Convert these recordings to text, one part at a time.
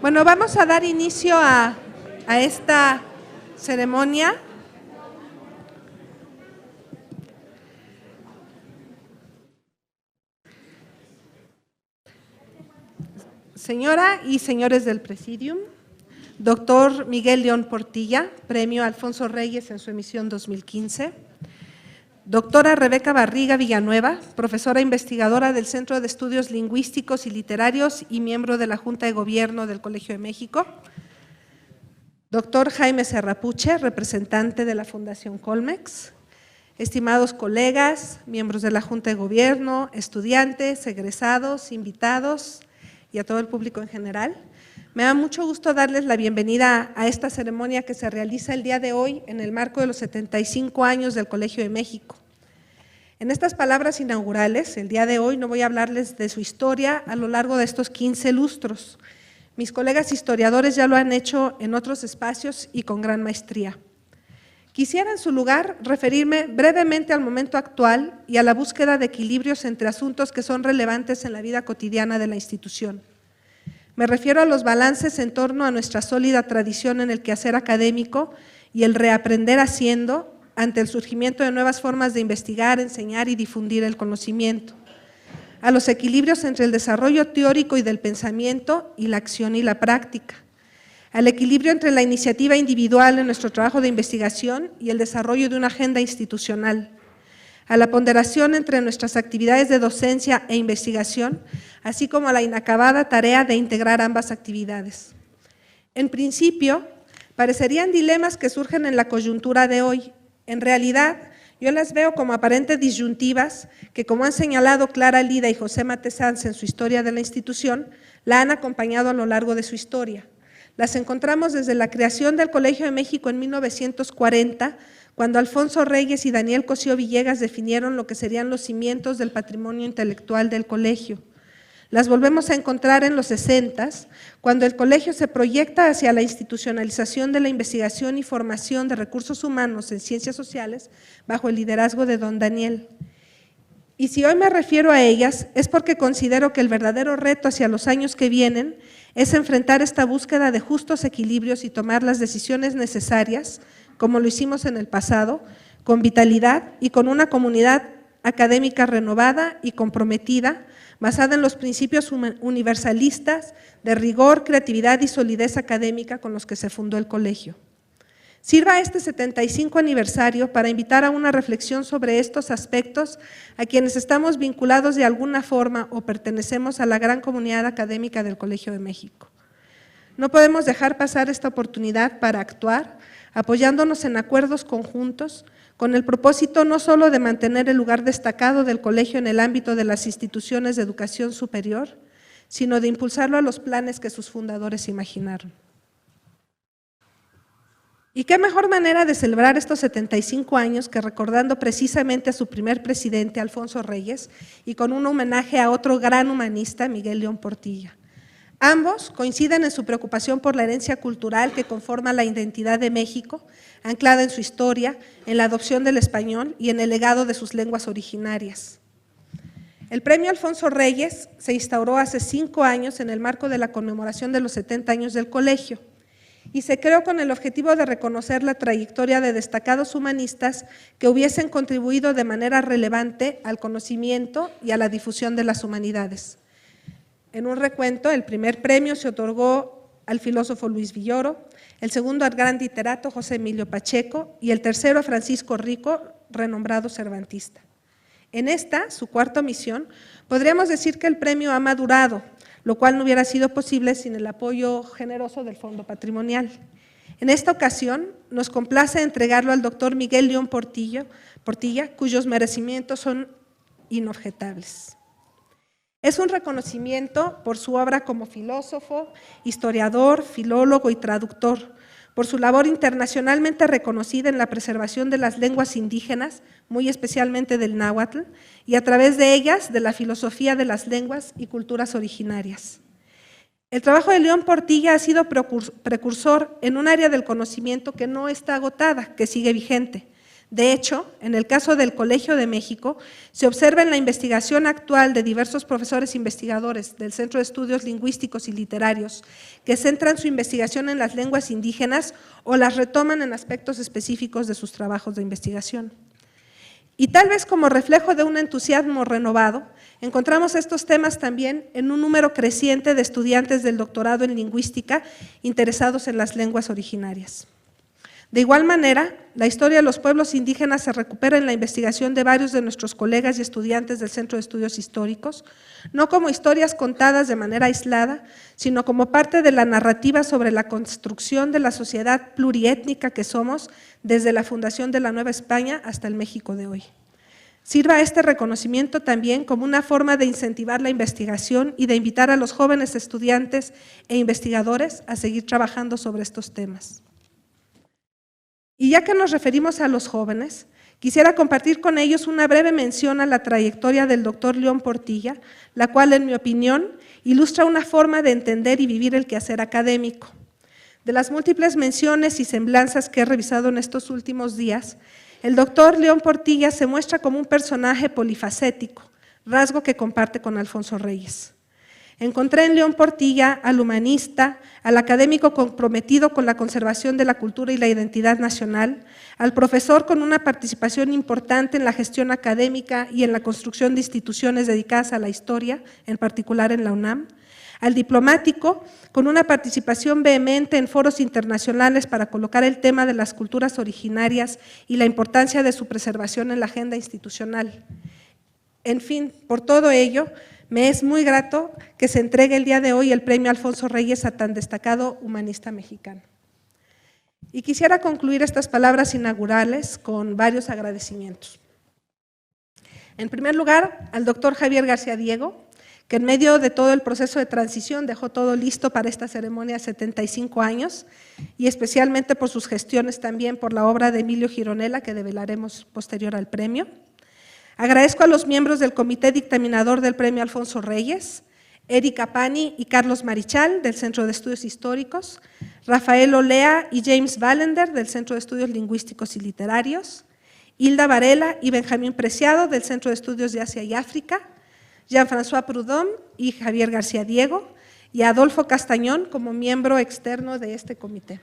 Bueno, vamos a dar inicio a esta ceremonia. Señora y señores del Presidium, doctor Miguel León Portilla, premio Alfonso Reyes en su emisión 2015. Doctora Rebeca Barriga Villanueva, profesora investigadora del Centro de Estudios Lingüísticos y Literarios y miembro de la Junta de Gobierno del Colegio de México. Doctor Jaime Serrapuche, representante de la Fundación Colmex. Estimados colegas, miembros de la Junta de Gobierno, estudiantes, egresados, invitados y a todo el público en general. Me da mucho gusto darles la bienvenida a esta ceremonia que se realiza el día de hoy en el marco de los 75 años del Colegio de México. En estas palabras inaugurales, el día de hoy no voy a hablarles de su historia a lo largo de estos 15 lustros. Mis colegas historiadores ya lo han hecho en otros espacios y con gran maestría. Quisiera en su lugar referirme brevemente al momento actual y a la búsqueda de equilibrios entre asuntos que son relevantes en la vida cotidiana de la institución. Me refiero a los balances en torno a nuestra sólida tradición en el quehacer académico y el reaprender haciendo ante el surgimiento de nuevas formas de investigar, enseñar y difundir el conocimiento. A los equilibrios entre el desarrollo teórico y del pensamiento y la acción y la práctica. Al equilibrio entre la iniciativa individual en nuestro trabajo de investigación y el desarrollo de una agenda institucional. A la ponderación entre nuestras actividades de docencia e investigación, así como a la inacabada tarea de integrar ambas actividades. En principio, parecerían dilemas que surgen en la coyuntura de hoy. En realidad, yo las veo como aparentes disyuntivas que, como han señalado Clara Lida y José Mate Sanz en su historia de la institución, la han acompañado a lo largo de su historia. Las encontramos desde la creación del Colegio de México en 1940, cuando Alfonso Reyes y Daniel Cosío Villegas definieron lo que serían los cimientos del patrimonio intelectual del colegio. Las volvemos a encontrar en los 60s, cuando el colegio se proyecta hacia la institucionalización de la investigación y formación de recursos humanos en ciencias sociales bajo el liderazgo de don Daniel. Y si hoy me refiero a ellas, es porque considero que el verdadero reto hacia los años que vienen es enfrentar esta búsqueda de justos equilibrios y tomar las decisiones necesarias, como lo hicimos en el pasado, con vitalidad y con una comunidad académica renovada y comprometida, basada en los principios universalistas de rigor, creatividad y solidez académica con los que se fundó el colegio. Sirva este 75 aniversario para invitar a una reflexión sobre estos aspectos a quienes estamos vinculados de alguna forma o pertenecemos a la gran comunidad académica del Colegio de México. No podemos dejar pasar esta oportunidad para actuar, apoyándonos en acuerdos conjuntos, con el propósito no solo de mantener el lugar destacado del colegio en el ámbito de las instituciones de educación superior, sino de impulsarlo a los planes que sus fundadores imaginaron. ¿Y qué mejor manera de celebrar estos 75 años que recordando precisamente a su primer presidente, Alfonso Reyes, y con un homenaje a otro gran humanista, Miguel León Portilla? Ambos coinciden en su preocupación por la herencia cultural que conforma la identidad de México, anclada en su historia, en la adopción del español y en el legado de sus lenguas originarias. El premio Alfonso Reyes se instauró hace 5 años en el marco de la conmemoración de los 70 años del colegio y se creó con el objetivo de reconocer la trayectoria de destacados humanistas que hubiesen contribuido de manera relevante al conocimiento y a la difusión de las humanidades. En un recuento, el primer premio se otorgó al filósofo Luis Villoro, el segundo al gran literato José Emilio Pacheco y el tercero a Francisco Rico, renombrado cervantista. En esta, su cuarta misión, podríamos decir que el premio ha madurado, lo cual no hubiera sido posible sin el apoyo generoso del Fondo Patrimonial. En esta ocasión, nos complace entregarlo al doctor Miguel León Portilla, cuyos merecimientos son inobjetables. Es un reconocimiento por su obra como filósofo, historiador, filólogo y traductor, por su labor internacionalmente reconocida en la preservación de las lenguas indígenas, muy especialmente del náhuatl, y a través de ellas de la filosofía de las lenguas y culturas originarias. El trabajo de León Portilla ha sido precursor en un área del conocimiento que no está agotada, que sigue vigente, De hecho, en el caso del Colegio de México, se observa en la investigación actual de diversos profesores investigadores del Centro de Estudios Lingüísticos y Literarios que centran su investigación en las lenguas indígenas o las retoman en aspectos específicos de sus trabajos de investigación. Y tal vez como reflejo de un entusiasmo renovado, encontramos estos temas también en un número creciente de estudiantes del doctorado en lingüística interesados en las lenguas originarias. De igual manera, la historia de los pueblos indígenas se recupera en la investigación de varios de nuestros colegas y estudiantes del Centro de Estudios Históricos, no como historias contadas de manera aislada, sino como parte de la narrativa sobre la construcción de la sociedad pluriétnica que somos desde la fundación de la Nueva España hasta el México de hoy. Sirva este reconocimiento también como una forma de incentivar la investigación y de invitar a los jóvenes estudiantes e investigadores a seguir trabajando sobre estos temas. Y ya que nos referimos a los jóvenes, quisiera compartir con ellos una breve mención a la trayectoria del doctor León Portilla, la cual, en mi opinión, ilustra una forma de entender y vivir el quehacer académico. De las múltiples menciones y semblanzas que he revisado en estos últimos días, el doctor León Portilla se muestra como un personaje polifacético, rasgo que comparte con Alfonso Reyes. Encontré en León Portilla al humanista, al académico comprometido con la conservación de la cultura y la identidad nacional, al profesor con una participación importante en la gestión académica y en la construcción de instituciones dedicadas a la historia, en particular en la UNAM, al diplomático con una participación vehemente en foros internacionales para colocar el tema de las culturas originarias y la importancia de su preservación en la agenda institucional. En fin, por todo ello, me es muy grato que se entregue el día de hoy el premio Alfonso Reyes a tan destacado humanista mexicano. Y quisiera concluir estas palabras inaugurales con varios agradecimientos. En primer lugar, al doctor Javier García Diego, que en medio de todo el proceso de transición dejó todo listo para esta ceremonia de 75 años, y especialmente por sus gestiones también por la obra de Emilio Gironella, que develaremos posterior al premio. Agradezco a los miembros del comité dictaminador del premio Alfonso Reyes, Erika Pani y Carlos Marichal, del Centro de Estudios Históricos, Rafael Olea y James Ballender, del Centro de Estudios Lingüísticos y Literarios, Hilda Varela y Benjamín Preciado, del Centro de Estudios de Asia y África, Jean-François Proudhon y Javier García Diego, y a Adolfo Castañón como miembro externo de este comité.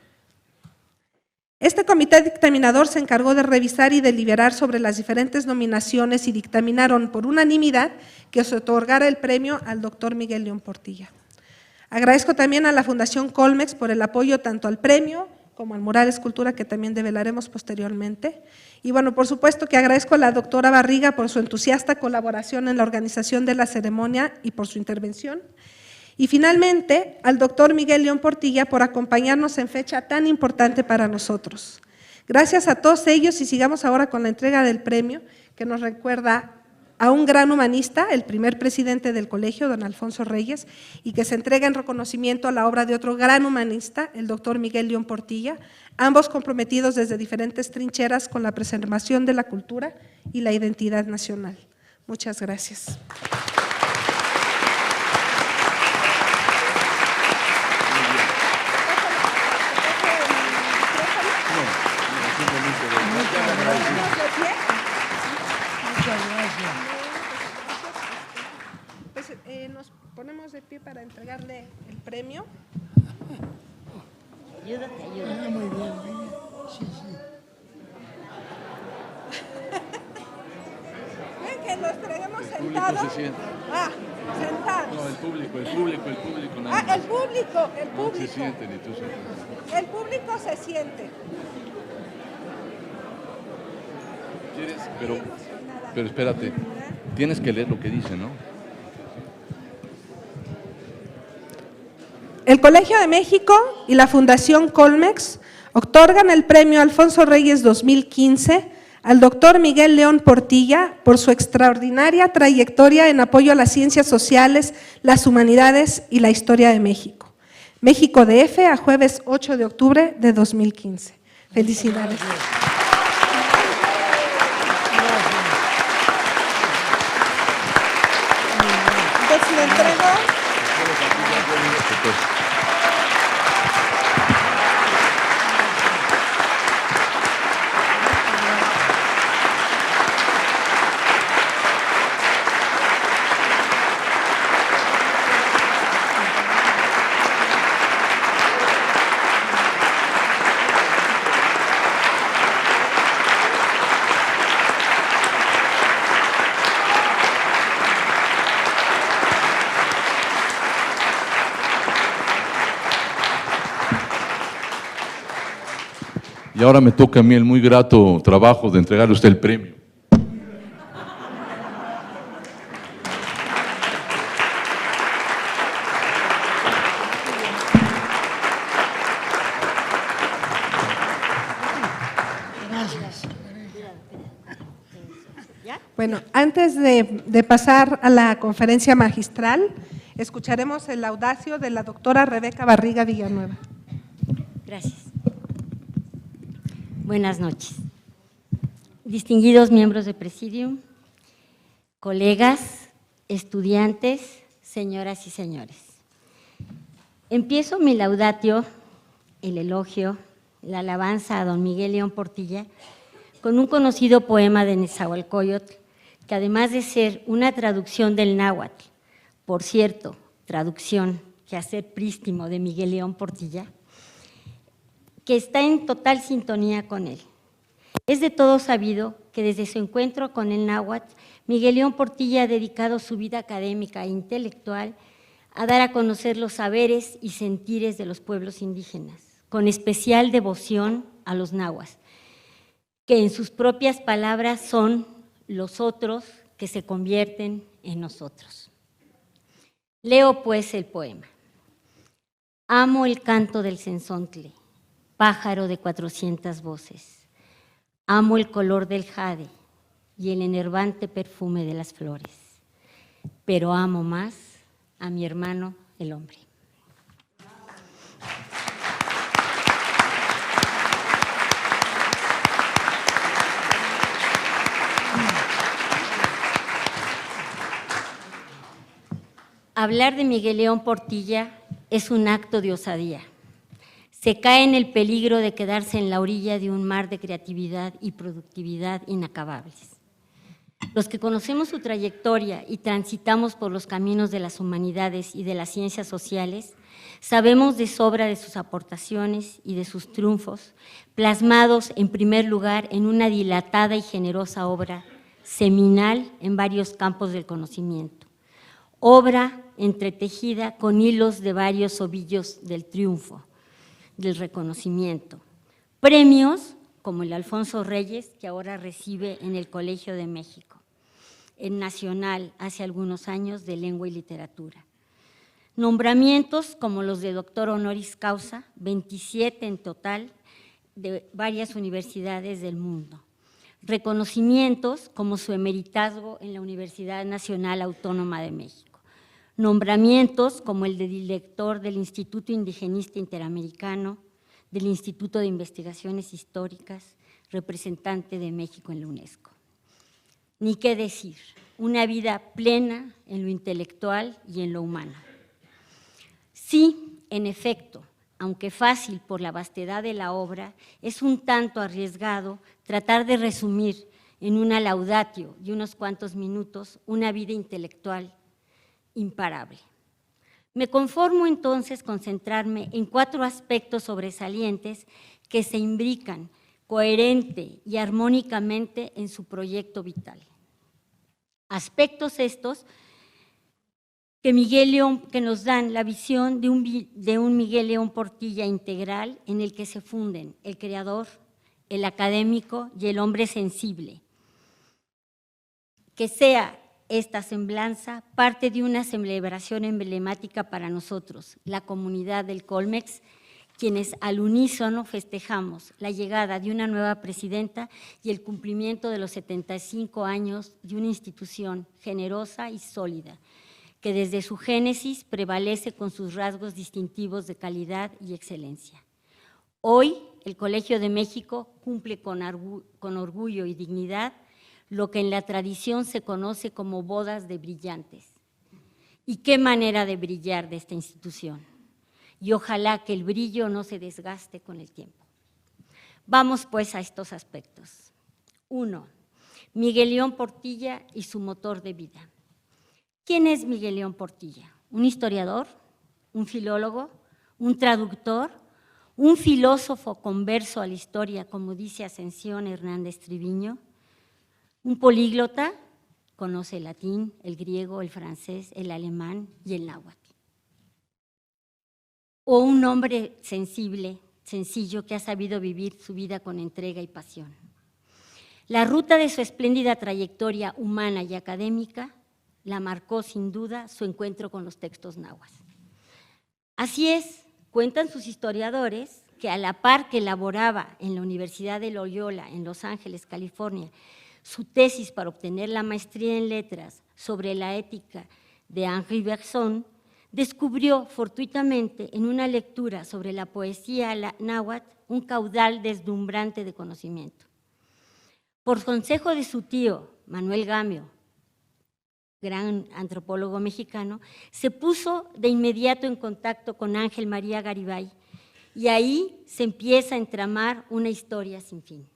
Este comité dictaminador se encargó de revisar y deliberar sobre las diferentes nominaciones y dictaminaron por unanimidad que se otorgara el premio al doctor Miguel León Portilla. Agradezco también a la Fundación Colmex por el apoyo tanto al premio como al mural escultura que también develaremos posteriormente. Y bueno, por supuesto que agradezco a la doctora Barriga por su entusiasta colaboración en la organización de la ceremonia y por su intervención. Y finalmente, al doctor Miguel León Portilla por acompañarnos en fecha tan importante para nosotros. Gracias a todos ellos y sigamos ahora con la entrega del premio que nos recuerda a un gran humanista, el primer presidente del colegio, don Alfonso Reyes, y que se entrega en reconocimiento a la obra de otro gran humanista, el doctor Miguel León Portilla, ambos comprometidos desde diferentes trincheras con la preservación de la cultura y la identidad nacional. Muchas gracias. Pues nos ponemos de pie para entregarle el premio. Ayúdate. Muy bien. Sí. ¿Ven que nos traemos sentados? Se siente. Sentados. No, el público nada más. El público. No se siente ni tú sientes. El público se siente. ¿Quieres? Pero espérate, tienes que leer lo que dice, ¿no? El Colegio de México y la Fundación Colmex otorgan el premio Alfonso Reyes 2015 al doctor Miguel León Portilla por su extraordinaria trayectoria en apoyo a las ciencias sociales, las humanidades y la historia de México. México DF, a jueves 8 de octubre de 2015. Felicidades. Entonces le entrego. Y ahora me toca a mí el muy grato trabajo de entregarle a usted el premio. Gracias. Bueno, antes de pasar a la conferencia magistral, escucharemos el laudacio de la doctora Rebeca Barriga Villanueva. Gracias. Buenas noches. Distinguidos miembros del Presidium, colegas, estudiantes, señoras y señores. Empiezo mi laudatio, el elogio, la alabanza a don Miguel León Portilla, con un conocido poema de Nezahualcóyotl, que además de ser una traducción del náhuatl, por cierto, traducción que hace prístimo de Miguel León Portilla, que está en total sintonía con él. Es de todo sabido que desde su encuentro con el náhuatl, Miguel León Portilla ha dedicado su vida académica e intelectual a dar a conocer los saberes y sentires de los pueblos indígenas, con especial devoción a los nahuas, que en sus propias palabras son los otros que se convierten en nosotros. Leo pues el poema. Amo el canto del cenzontle, pájaro de 400 voces. Amo el color del jade y el enervante perfume de las flores, pero amo más a mi hermano el hombre. Hablar de Miguel León Portilla es un acto de osadía. Se cae en el peligro de quedarse en la orilla de un mar de creatividad y productividad inacabables. Los que conocemos su trayectoria y transitamos por los caminos de las humanidades y de las ciencias sociales, sabemos de sobra de sus aportaciones y de sus triunfos, plasmados en primer lugar en una dilatada y generosa obra seminal en varios campos del conocimiento. Obra entretejida con hilos de varios ovillos del triunfo, del reconocimiento. Premios como el Alfonso Reyes, que ahora recibe en el Colegio de México, el Nacional hace algunos años de Lengua y Literatura. Nombramientos como los de doctor honoris causa, 27 en total, de varias universidades del mundo. Reconocimientos como su emeritazgo en la Universidad Nacional Autónoma de México. Nombramientos como el de director del Instituto Indigenista Interamericano, del Instituto de Investigaciones Históricas, representante de México en la UNESCO. Ni qué decir, una vida plena en lo intelectual y en lo humano. Sí, en efecto, aunque fácil por la vastedad de la obra, es un tanto arriesgado tratar de resumir en una laudatio y unos cuantos minutos una vida intelectual imparable. Me conformo entonces con centrarme en 4 aspectos sobresalientes que se imbrican coherente y armónicamente en su proyecto vital. Aspectos estos que nos dan la visión de un Miguel León Portilla integral en el que se funden el creador, el académico y el hombre sensible. Que sea esta semblanza parte de una celebración emblemática para nosotros, la comunidad del Colmex, quienes al unísono festejamos la llegada de una nueva presidenta y el cumplimiento de los 75 años de una institución generosa y sólida, que desde su génesis prevalece con sus rasgos distintivos de calidad y excelencia. Hoy, el Colegio de México cumple con orgullo y dignidad lo que en la tradición se conoce como bodas de brillantes. ¿Y qué manera de brillar de esta institución? Y ojalá que el brillo no se desgaste con el tiempo. Vamos pues a estos aspectos. 1. Miguel León Portilla y su motor de vida. ¿Quién es Miguel León Portilla? ¿Un historiador? ¿Un filólogo? ¿Un traductor? ¿Un filósofo converso a la historia, como dice Ascensión Hernández Triviño? ¿Un políglota? Conoce el latín, el griego, el francés, el alemán y el náhuatl. ¿O un hombre sensible sencillo que ha sabido vivir su vida con entrega y pasión. La ruta de su espléndida trayectoria humana y académica la marcó sin duda su encuentro con los textos náhuatl. Así es, cuentan sus historiadores que a la par que elaboraba en la Universidad de Loyola en Los Ángeles, California, su tesis para obtener la maestría en letras sobre la ética de Henri Bergson, descubrió fortuitamente en una lectura sobre la poesía náhuatl un caudal deslumbrante de conocimiento. Por consejo de su tío, Manuel Gamio, gran antropólogo mexicano, se puso de inmediato en contacto con Ángel María Garibay y ahí se empieza a entramar una historia sin fin.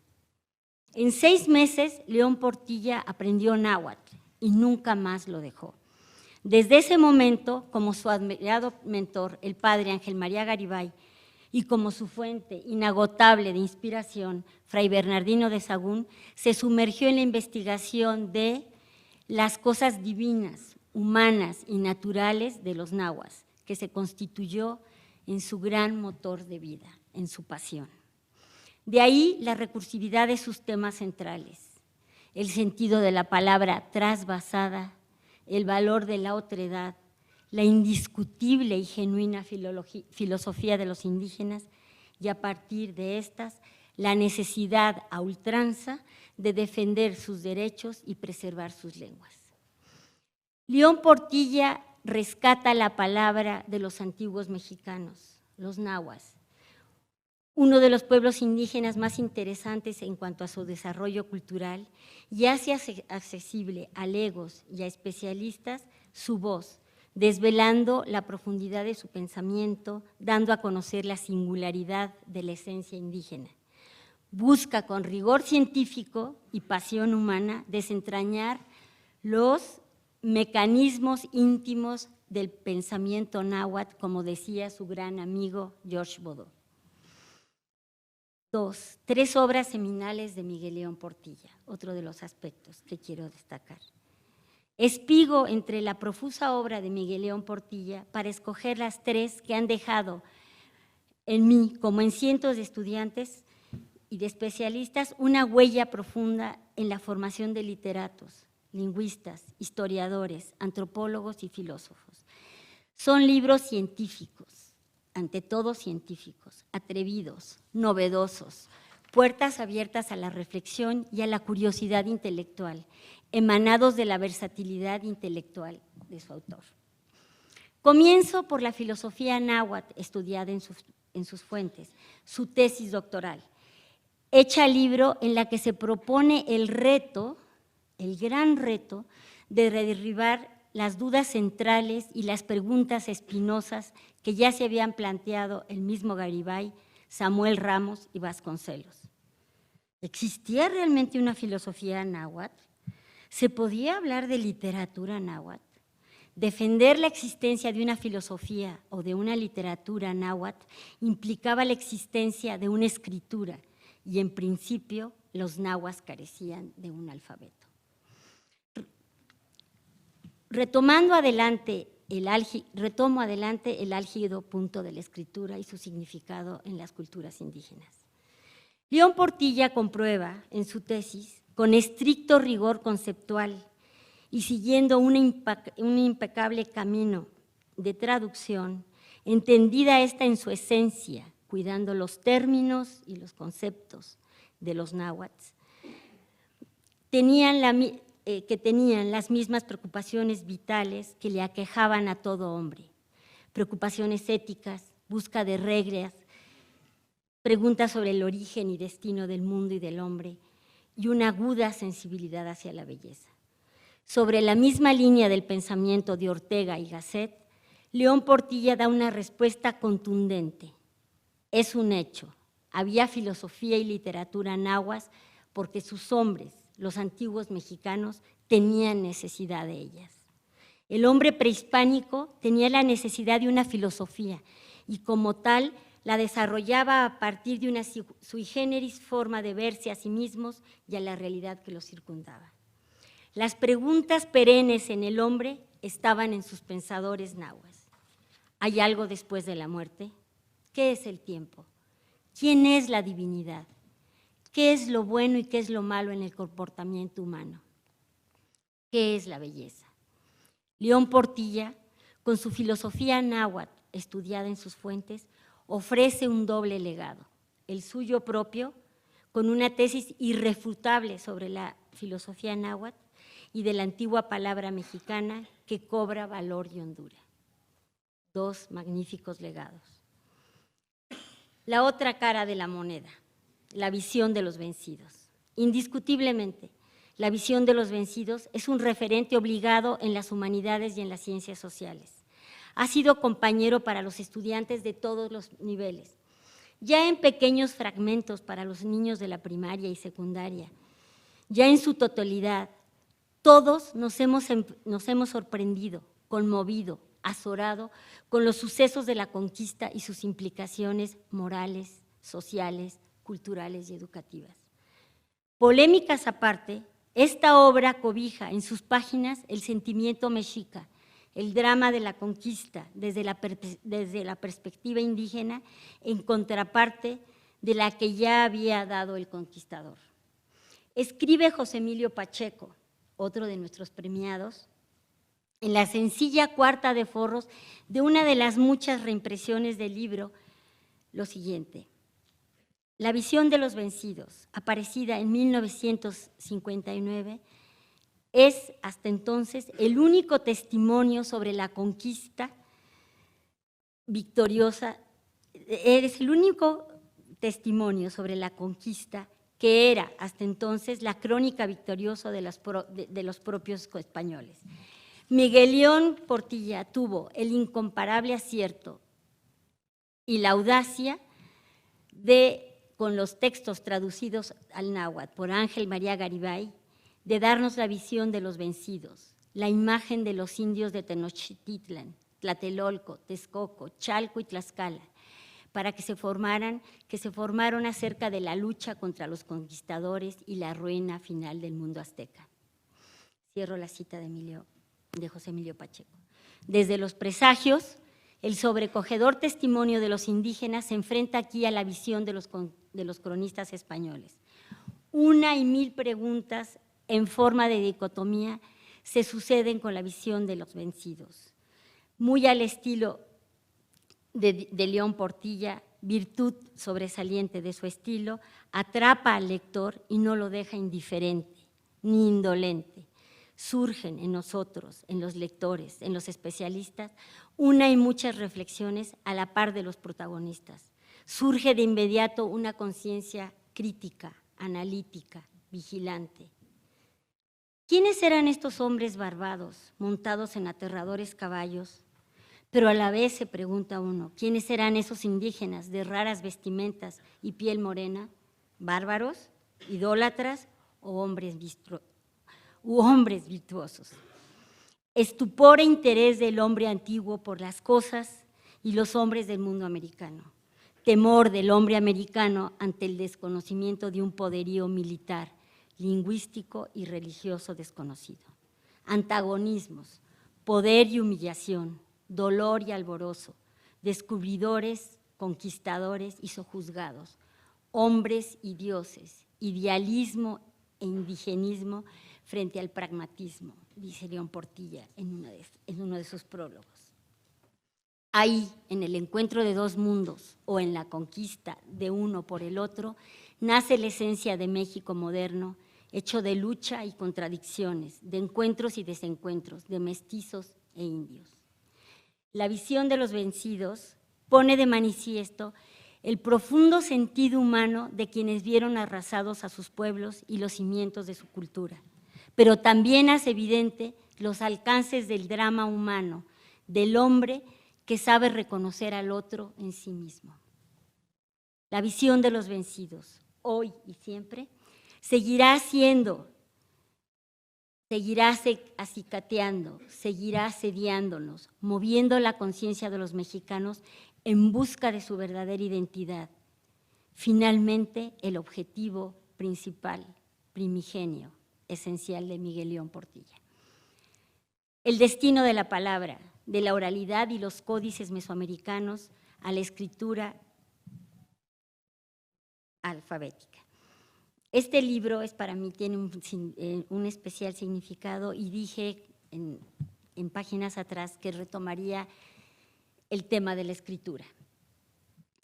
En 6 meses, León Portilla aprendió náhuatl y nunca más lo dejó. Desde ese momento, como su admirado mentor, el padre Ángel María Garibay, y como su fuente inagotable de inspiración, Fray Bernardino de Sahagún, se sumergió en la investigación de las cosas divinas, humanas y naturales de los nahuas, que se constituyó en su gran motor de vida, en su pasión. De ahí la recursividad de sus temas centrales, el sentido de la palabra trasvasada, el valor de la otredad, la indiscutible y genuina filosofía de los indígenas y a partir de estas, la necesidad a ultranza de defender sus derechos y preservar sus lenguas. León Portilla rescata la palabra de los antiguos mexicanos, los nahuas, uno de los pueblos indígenas más interesantes en cuanto a su desarrollo cultural, y hace accesible a legos y a especialistas su voz, desvelando la profundidad de su pensamiento, dando a conocer la singularidad de la esencia indígena. Busca con rigor científico y pasión humana desentrañar los mecanismos íntimos del pensamiento náhuatl, como decía su gran amigo George Bodo. 2. 3 obras seminales de Miguel León Portilla, otro de los aspectos que quiero destacar. Espigo entre la profusa obra de Miguel León Portilla para escoger las 3 que han dejado en mí, como en cientos de estudiantes y de especialistas, una huella profunda en la formación de literatos, lingüistas, historiadores, antropólogos y filósofos. Son libros científicos, ante todo científicos, atrevidos, novedosos, puertas abiertas a la reflexión y a la curiosidad intelectual, emanados de la versatilidad intelectual de su autor. Comienzo por la filosofía náhuatl estudiada en sus fuentes, su tesis doctoral, hecha libro en la que se propone el reto, el gran reto, de derribar las dudas centrales y las preguntas espinosas que ya se habían planteado el mismo Garibay, Samuel Ramos y Vasconcelos. ¿Existía realmente una filosofía náhuatl? ¿Se podía hablar de literatura náhuatl? Defender la existencia de una filosofía o de una literatura náhuatl implicaba la existencia de una escritura y, en principio, los nahuas carecían de un alfabeto. Retomo adelante el álgido punto de la escritura y su significado en las culturas indígenas. León Portilla comprueba en su tesis, con estricto rigor conceptual y siguiendo un impecable camino de traducción, entendida esta en su esencia, cuidando los términos y los conceptos de los náhuatl, tenían las mismas preocupaciones vitales que le aquejaban a todo hombre, preocupaciones éticas, busca de reglas, preguntas sobre el origen y destino del mundo y del hombre, y una aguda sensibilidad hacia la belleza. Sobre la misma línea del pensamiento de Ortega y Gasset, León Portilla da una respuesta contundente. Es un hecho, había filosofía y literatura náhuatl porque sus hombres, los antiguos mexicanos, tenían necesidad de ellas. El hombre prehispánico tenía la necesidad de una filosofía y como tal la desarrollaba a partir de una sui generis forma de verse a sí mismos y a la realidad que los circundaba. Las preguntas perennes en el hombre estaban en sus pensadores nahuas. ¿Hay algo después de la muerte? ¿Qué es el tiempo? ¿Quién es la divinidad? ¿Qué es lo bueno y qué es lo malo en el comportamiento humano? ¿Qué es la belleza? León Portilla, con su filosofía náhuatl estudiada en sus fuentes, ofrece un doble legado, el suyo propio, con una tesis irrefutable sobre la filosofía náhuatl y de la antigua palabra mexicana que cobra valor y hondura. Dos magníficos legados. La otra cara de la moneda, la visión de los vencidos. Indiscutiblemente, la visión de los vencidos es un referente obligado en las humanidades y en las ciencias sociales. Ha sido compañero para los estudiantes de todos los niveles, ya en pequeños fragmentos para los niños de la primaria y secundaria, ya en su totalidad. Todos nos hemos sorprendido, conmovido, azorado con los sucesos de la conquista y sus implicaciones morales, sociales, culturales y educativas. Polémicas aparte, esta obra cobija en sus páginas el sentimiento mexica, el drama de la conquista desde la perspectiva indígena en contraparte de la que ya había dado el conquistador. Escribe José Emilio Pacheco, otro de nuestros premiados, en la sencilla cuarta de forros de una de las muchas reimpresiones del libro, lo siguiente: la visión de los vencidos, aparecida en 1959, es hasta entonces el único testimonio sobre la conquista victoriosa, es el único testimonio sobre la conquista que era hasta entonces la crónica victoriosa de los propios españoles. Miguel León Portilla tuvo el incomparable acierto y la audacia de, con los textos traducidos al náhuatl por Ángel María Garibay, de darnos la visión de los vencidos, la imagen de los indios de Tenochtitlan, Tlatelolco, Texcoco, Chalco y Tlaxcala, para que se formaron acerca de la lucha contra los conquistadores y la ruina final del mundo azteca. Cierro la cita de José Emilio Pacheco. Desde los presagios, el sobrecogedor testimonio de los indígenas se enfrenta aquí a la visión de los cronistas españoles. Una y mil preguntas en forma de dicotomía se suceden con la visión de los vencidos. Muy al estilo de León Portilla, virtud sobresaliente de su estilo, atrapa al lector y no lo deja indiferente ni indolente. Surgen en nosotros, en los lectores, en los especialistas, una y muchas reflexiones a la par de los protagonistas. Surge de inmediato una conciencia crítica, analítica, vigilante. ¿Quiénes eran estos hombres barbados, montados en aterradores caballos? Pero a la vez se pregunta uno, ¿quiénes eran esos indígenas de raras vestimentas y piel morena? ¿Bárbaros, idólatras o hombres virtuosos? Estupor e interés del hombre antiguo por las cosas y los hombres del mundo americano. Temor del hombre americano ante el desconocimiento de un poderío militar, lingüístico y religioso desconocido. Antagonismos, poder y humillación, dolor y alborozo, descubridores, conquistadores y sojuzgados, hombres y dioses, idealismo e indigenismo frente al pragmatismo, dice León Portilla en uno de sus prólogos. Ahí, en el encuentro de dos mundos o en la conquista de uno por el otro, nace la esencia de México moderno, hecho de lucha y contradicciones, de encuentros y desencuentros, de mestizos e indios. La visión de los vencidos pone de manifiesto el profundo sentido humano de quienes vieron arrasados a sus pueblos y los cimientos de su cultura, pero también hace evidente los alcances del drama humano, del hombre que sabe reconocer al otro en sí mismo. La visión de los vencidos, hoy y siempre, seguirá acicateando, seguirá asediándonos, moviendo la conciencia de los mexicanos en busca de su verdadera identidad. Finalmente, el objetivo principal, primigenio, esencial de Miguel León Portilla. El destino de la palabra, de la oralidad y los códices mesoamericanos a la escritura alfabética. Este libro para mí tiene un especial significado y dije en páginas atrás que retomaría el tema de la escritura.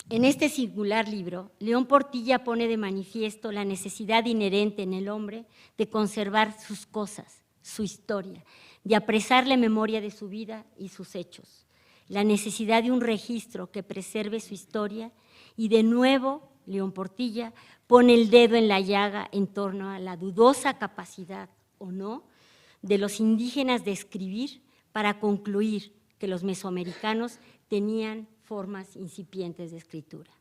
En este singular libro, León Portilla pone de manifiesto la necesidad inherente en el hombre de conservar sus cosas, su historia, de apresar la memoria de su vida y sus hechos, la necesidad de un registro que preserve su historia y de nuevo León Portilla pone el dedo en la llaga en torno a la dudosa capacidad o no de los indígenas de escribir para concluir que los mesoamericanos tenían formas incipientes de escritura.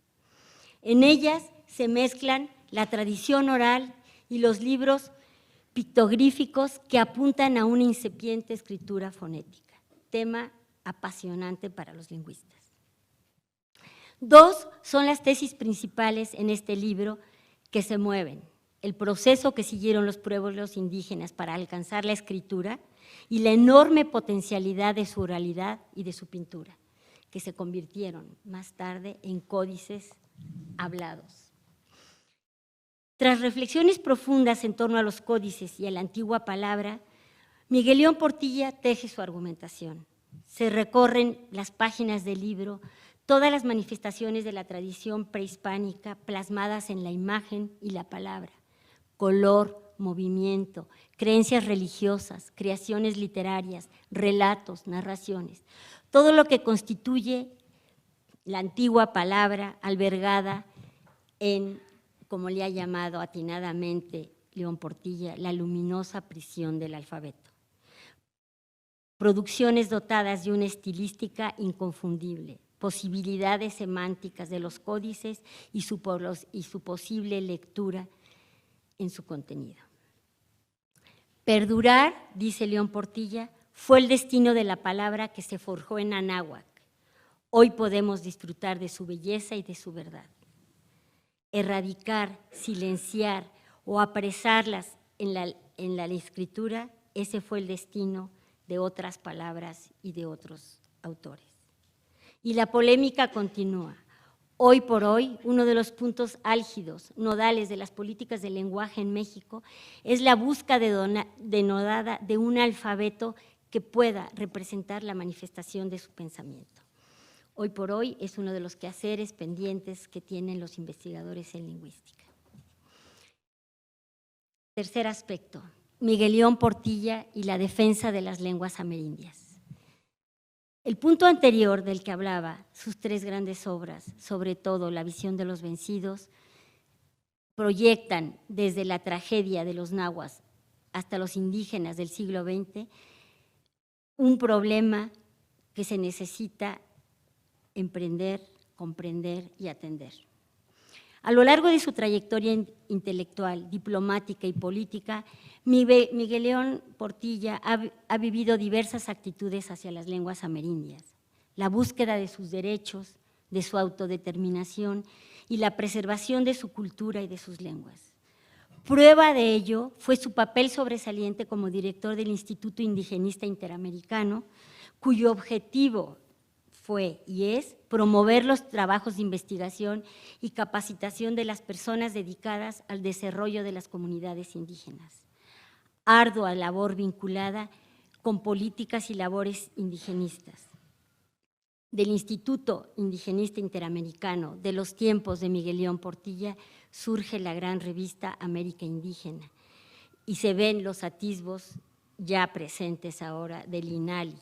En ellas se mezclan la tradición oral y los libros pictográficos que apuntan a una incipiente escritura fonética, tema apasionante para los lingüistas. Dos son las tesis principales en este libro que se mueven: el proceso que siguieron los pueblos indígenas para alcanzar la escritura y la enorme potencialidad de su oralidad y de su pintura, que se convirtieron más tarde en códices hablados. Tras reflexiones profundas en torno a los códices y a la antigua palabra, Miguel León Portilla teje su argumentación. Se recorren las páginas del libro todas las manifestaciones de la tradición prehispánica plasmadas en la imagen y la palabra: color, movimiento, creencias religiosas, creaciones literarias, relatos, narraciones, todo lo que constituye la antigua palabra albergada en, como le ha llamado atinadamente León Portilla, la luminosa prisión del alfabeto. Producciones dotadas de una estilística inconfundible, posibilidades semánticas de los códices y su posible lectura en su contenido. Perdurar, dice León Portilla, fue el destino de la palabra que se forjó en Anáhuac. Hoy podemos disfrutar de su belleza y de su verdad. Erradicar, silenciar o apresarlas en la escritura, ese fue el destino de otras palabras y de otros autores. Y la polémica continúa. Hoy por hoy, uno de los puntos álgidos, nodales de las políticas del lenguaje en México es la búsqueda denodada de un alfabeto que pueda representar la manifestación de su pensamiento. Hoy por hoy es uno de los quehaceres pendientes que tienen los investigadores en lingüística. Tercer aspecto, Miguel León Portilla y la defensa de las lenguas amerindias. El punto anterior del que hablaba, sus tres grandes obras, sobre todo La visión de los vencidos, proyectan desde la tragedia de los nahuas hasta los indígenas del siglo XX un problema que se necesita emprender, comprender y atender. A lo largo de su trayectoria intelectual, diplomática y política, Miguel León Portilla ha vivido diversas actitudes hacia las lenguas amerindias: la búsqueda de sus derechos, de su autodeterminación y la preservación de su cultura y de sus lenguas. Prueba de ello fue su papel sobresaliente como director del Instituto Indigenista Interamericano, cuyo objetivo fue y es promover los trabajos de investigación y capacitación de las personas dedicadas al desarrollo de las comunidades indígenas. Ardua labor vinculada con políticas y labores indigenistas. Del Instituto Indigenista Interamericano de los tiempos de Miguel León Portilla surge la gran revista América Indígena y se ven los atisbos ya presentes ahora del INALI,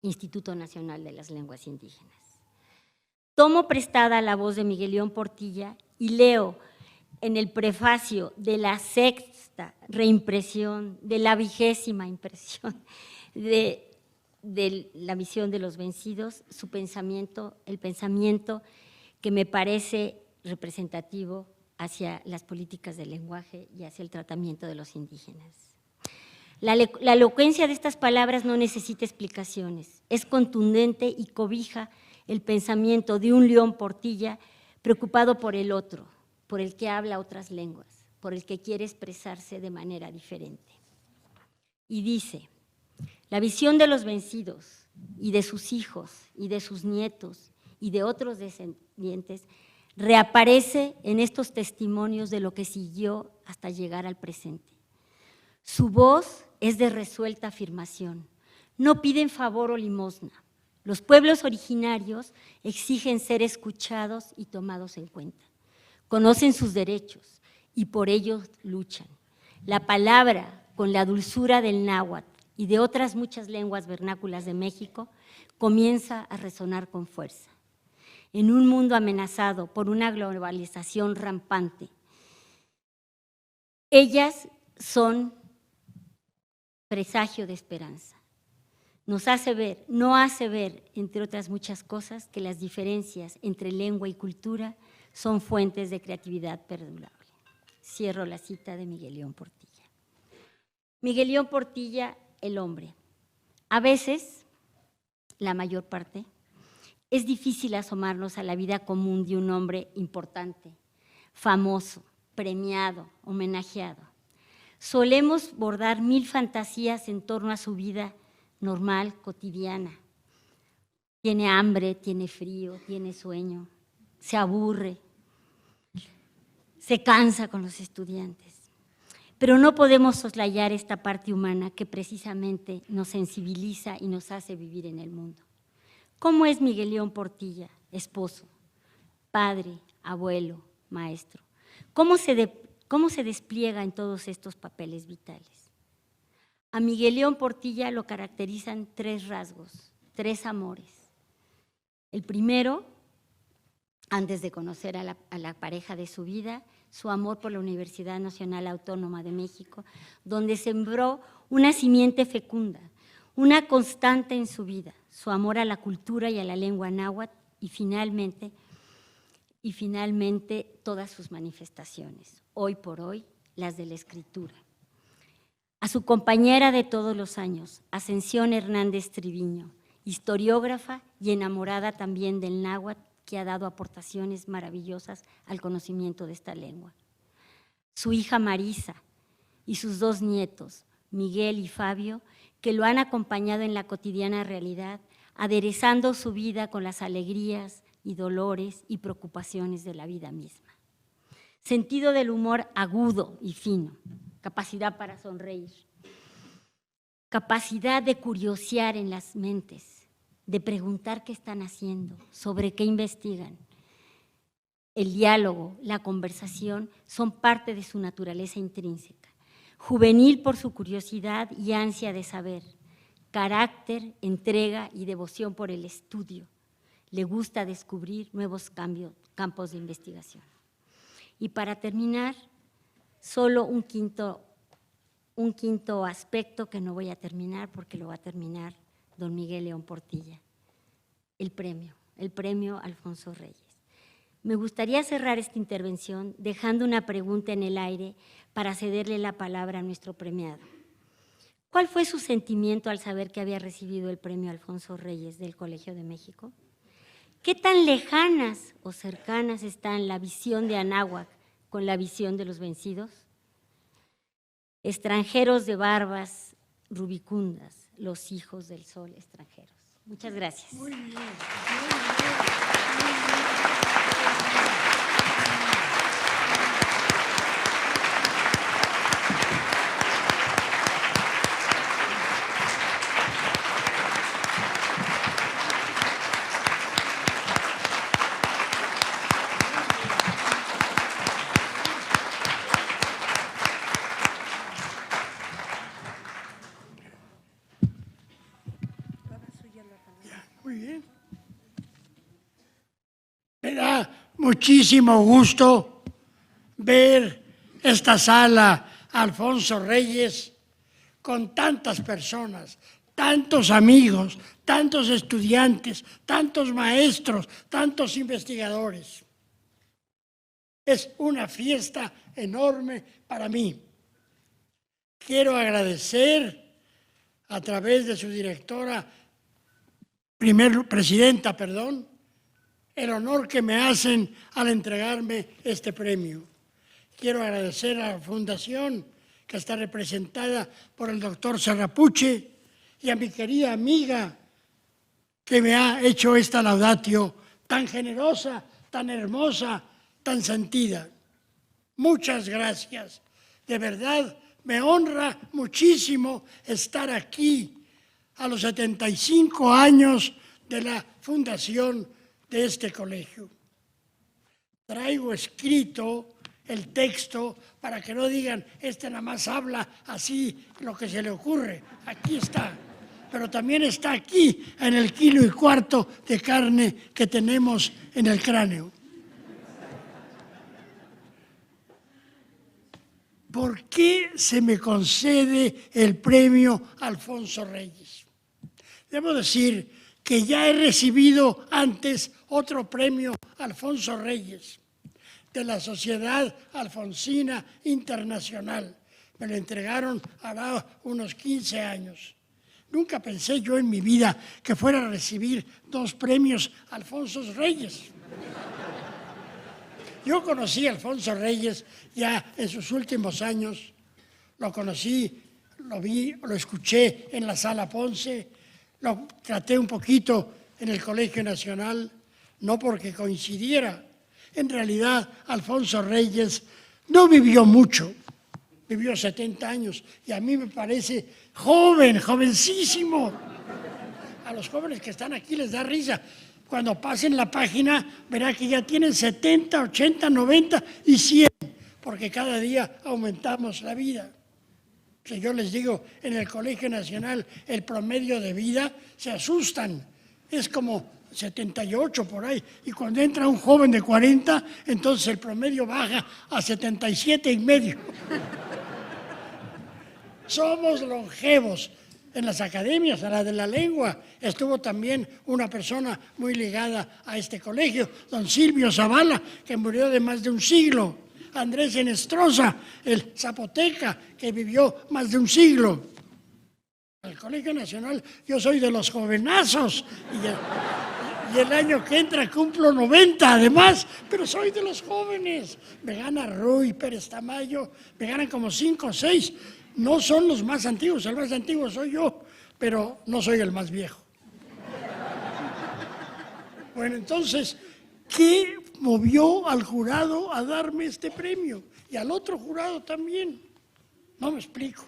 Instituto Nacional de las Lenguas Indígenas. Tomo prestada la voz de Miguel León Portilla y leo en el prefacio de la sexta reimpresión, de la 20ª impresión de la visión de los vencidos, su pensamiento, el pensamiento que me parece representativo hacia las políticas del lenguaje y hacia el tratamiento de los indígenas. La elocuencia de estas palabras no necesita explicaciones, es contundente y cobija el pensamiento de un León Portilla preocupado por el otro, por el que habla otras lenguas, por el que quiere expresarse de manera diferente. Y dice: la visión de los vencidos y de sus hijos y de sus nietos y de otros descendientes reaparece en estos testimonios de lo que siguió hasta llegar al presente. Su voz es de resuelta afirmación. No piden favor o limosna. Los pueblos originarios exigen ser escuchados y tomados en cuenta. Conocen sus derechos y por ello luchan. La palabra, con la dulzura del náhuatl y de otras muchas lenguas vernáculas de México, comienza a resonar con fuerza. En un mundo amenazado por una globalización rampante, ellas son presagio de esperanza. Nos hace ver, entre otras muchas cosas, que las diferencias entre lengua y cultura son fuentes de creatividad perdurable. Cierro la cita de Miguel León Portilla. Miguel León Portilla, el hombre. A veces, la mayor parte, es difícil asomarnos a la vida común de un hombre importante, famoso, premiado, homenajeado. Solemos bordar 1000 fantasías en torno a su vida normal, cotidiana. Tiene hambre, tiene frío, tiene sueño, se aburre, se cansa con los estudiantes. Pero no podemos soslayar esta parte humana que precisamente nos sensibiliza y nos hace vivir en el mundo. ¿Cómo es Miguel León Portilla? Esposo, padre, abuelo, maestro. ¿Cómo se despliega en todos estos papeles vitales? A Miguel León Portilla lo caracterizan 3 rasgos, 3 amores. El primero, antes de conocer a la pareja de su vida, su amor por la Universidad Nacional Autónoma de México, donde sembró una simiente fecunda, una constante en su vida, su amor a la cultura y a la lengua náhuatl y finalmente todas sus manifestaciones, hoy por hoy las de la escritura. A su compañera de todos los años, Ascensión Hernández Triviño, historiógrafa y enamorada también del náhuatl, que ha dado aportaciones maravillosas al conocimiento de esta lengua. Su hija Marisa y sus 2 nietos, Miguel y Fabio, que lo han acompañado en la cotidiana realidad, aderezando su vida con las alegrías y dolores y preocupaciones de la vida misma. Sentido del humor agudo y fino, capacidad para sonreír, capacidad de curiosear en las mentes, de preguntar qué están haciendo, sobre qué investigan. El diálogo, la conversación son parte de su naturaleza intrínseca. Juvenil por su curiosidad y ansia de saber, carácter, entrega y devoción por el estudio. Le gusta descubrir nuevos campos de investigación. Y para terminar, solo un quinto aspecto que no voy a terminar porque lo va a terminar don Miguel León Portilla, el premio Alfonso Reyes. Me gustaría cerrar esta intervención dejando una pregunta en el aire para cederle la palabra a nuestro premiado. ¿Cuál fue su sentimiento al saber que había recibido el premio Alfonso Reyes del Colegio de México? ¿Qué tan lejanas o cercanas están la visión de Anáhuac con la visión de los vencidos? Extranjeros de barbas rubicundas, los hijos del sol extranjeros. Muchas gracias. Muy bien. Muy bien. Me da muchísimo gusto ver esta sala Alfonso Reyes con tantas personas, tantos amigos, tantos estudiantes, tantos maestros, tantos investigadores. Es una fiesta enorme para mí. Quiero agradecer a través de su directora, presidenta, el honor que me hacen al entregarme este premio. Quiero agradecer a la Fundación, que está representada por el doctor Serrapuche, y a mi querida amiga que me ha hecho esta laudatio tan generosa, tan hermosa, tan sentida. Muchas gracias. De verdad, me honra muchísimo estar aquí a los 75 años de la fundación de este colegio. Traigo escrito el texto para que no digan, este nada más habla así lo que se le ocurre. Aquí está. Pero también está aquí en el 1,25 kilos de carne que tenemos en el cráneo. ¿Por qué se me concede el premio Alfonso Reyes? Debo decir que ya he recibido antes otro premio Alfonso Reyes de la Sociedad Alfonsina Internacional. Me lo entregaron hará unos 15 años. Nunca pensé yo en mi vida que fuera a recibir 2 premios Alfonso Reyes. Yo conocí a Alfonso Reyes ya en sus últimos años. Lo conocí, lo vi, lo escuché en la Sala Ponce, lo traté un poquito en el Colegio Nacional, no porque coincidiera. En realidad, Alfonso Reyes no vivió mucho, vivió 70 años y a mí me parece joven, jovencísimo. A los jóvenes que están aquí les da risa. Cuando pasen la página, verá que ya tienen 70, 80, 90 y 100, porque cada día aumentamos la vida. Si yo les digo, en el Colegio Nacional, el promedio de vida, se asustan. Es como 78 por ahí. Y cuando entra un joven de 40, entonces el promedio baja a 77,5. Somos longevos. En las academias, a la de la lengua, estuvo también una persona muy ligada a este colegio, don Silvio Zavala, que murió de más de un siglo, Andrés Enestrosa, el zapoteca, que vivió más de un siglo. En el Colegio Nacional yo soy de los jovenazos, y el año que entra cumplo 90 además, pero soy de los jóvenes. Me gana Ruy, Pérez Tamayo, me ganan como 5 o 6. No son los más antiguos, el más antiguo soy yo, pero no soy el más viejo. Bueno, entonces, ¿qué movió al jurado a darme este premio? Y al otro jurado también. No me explico.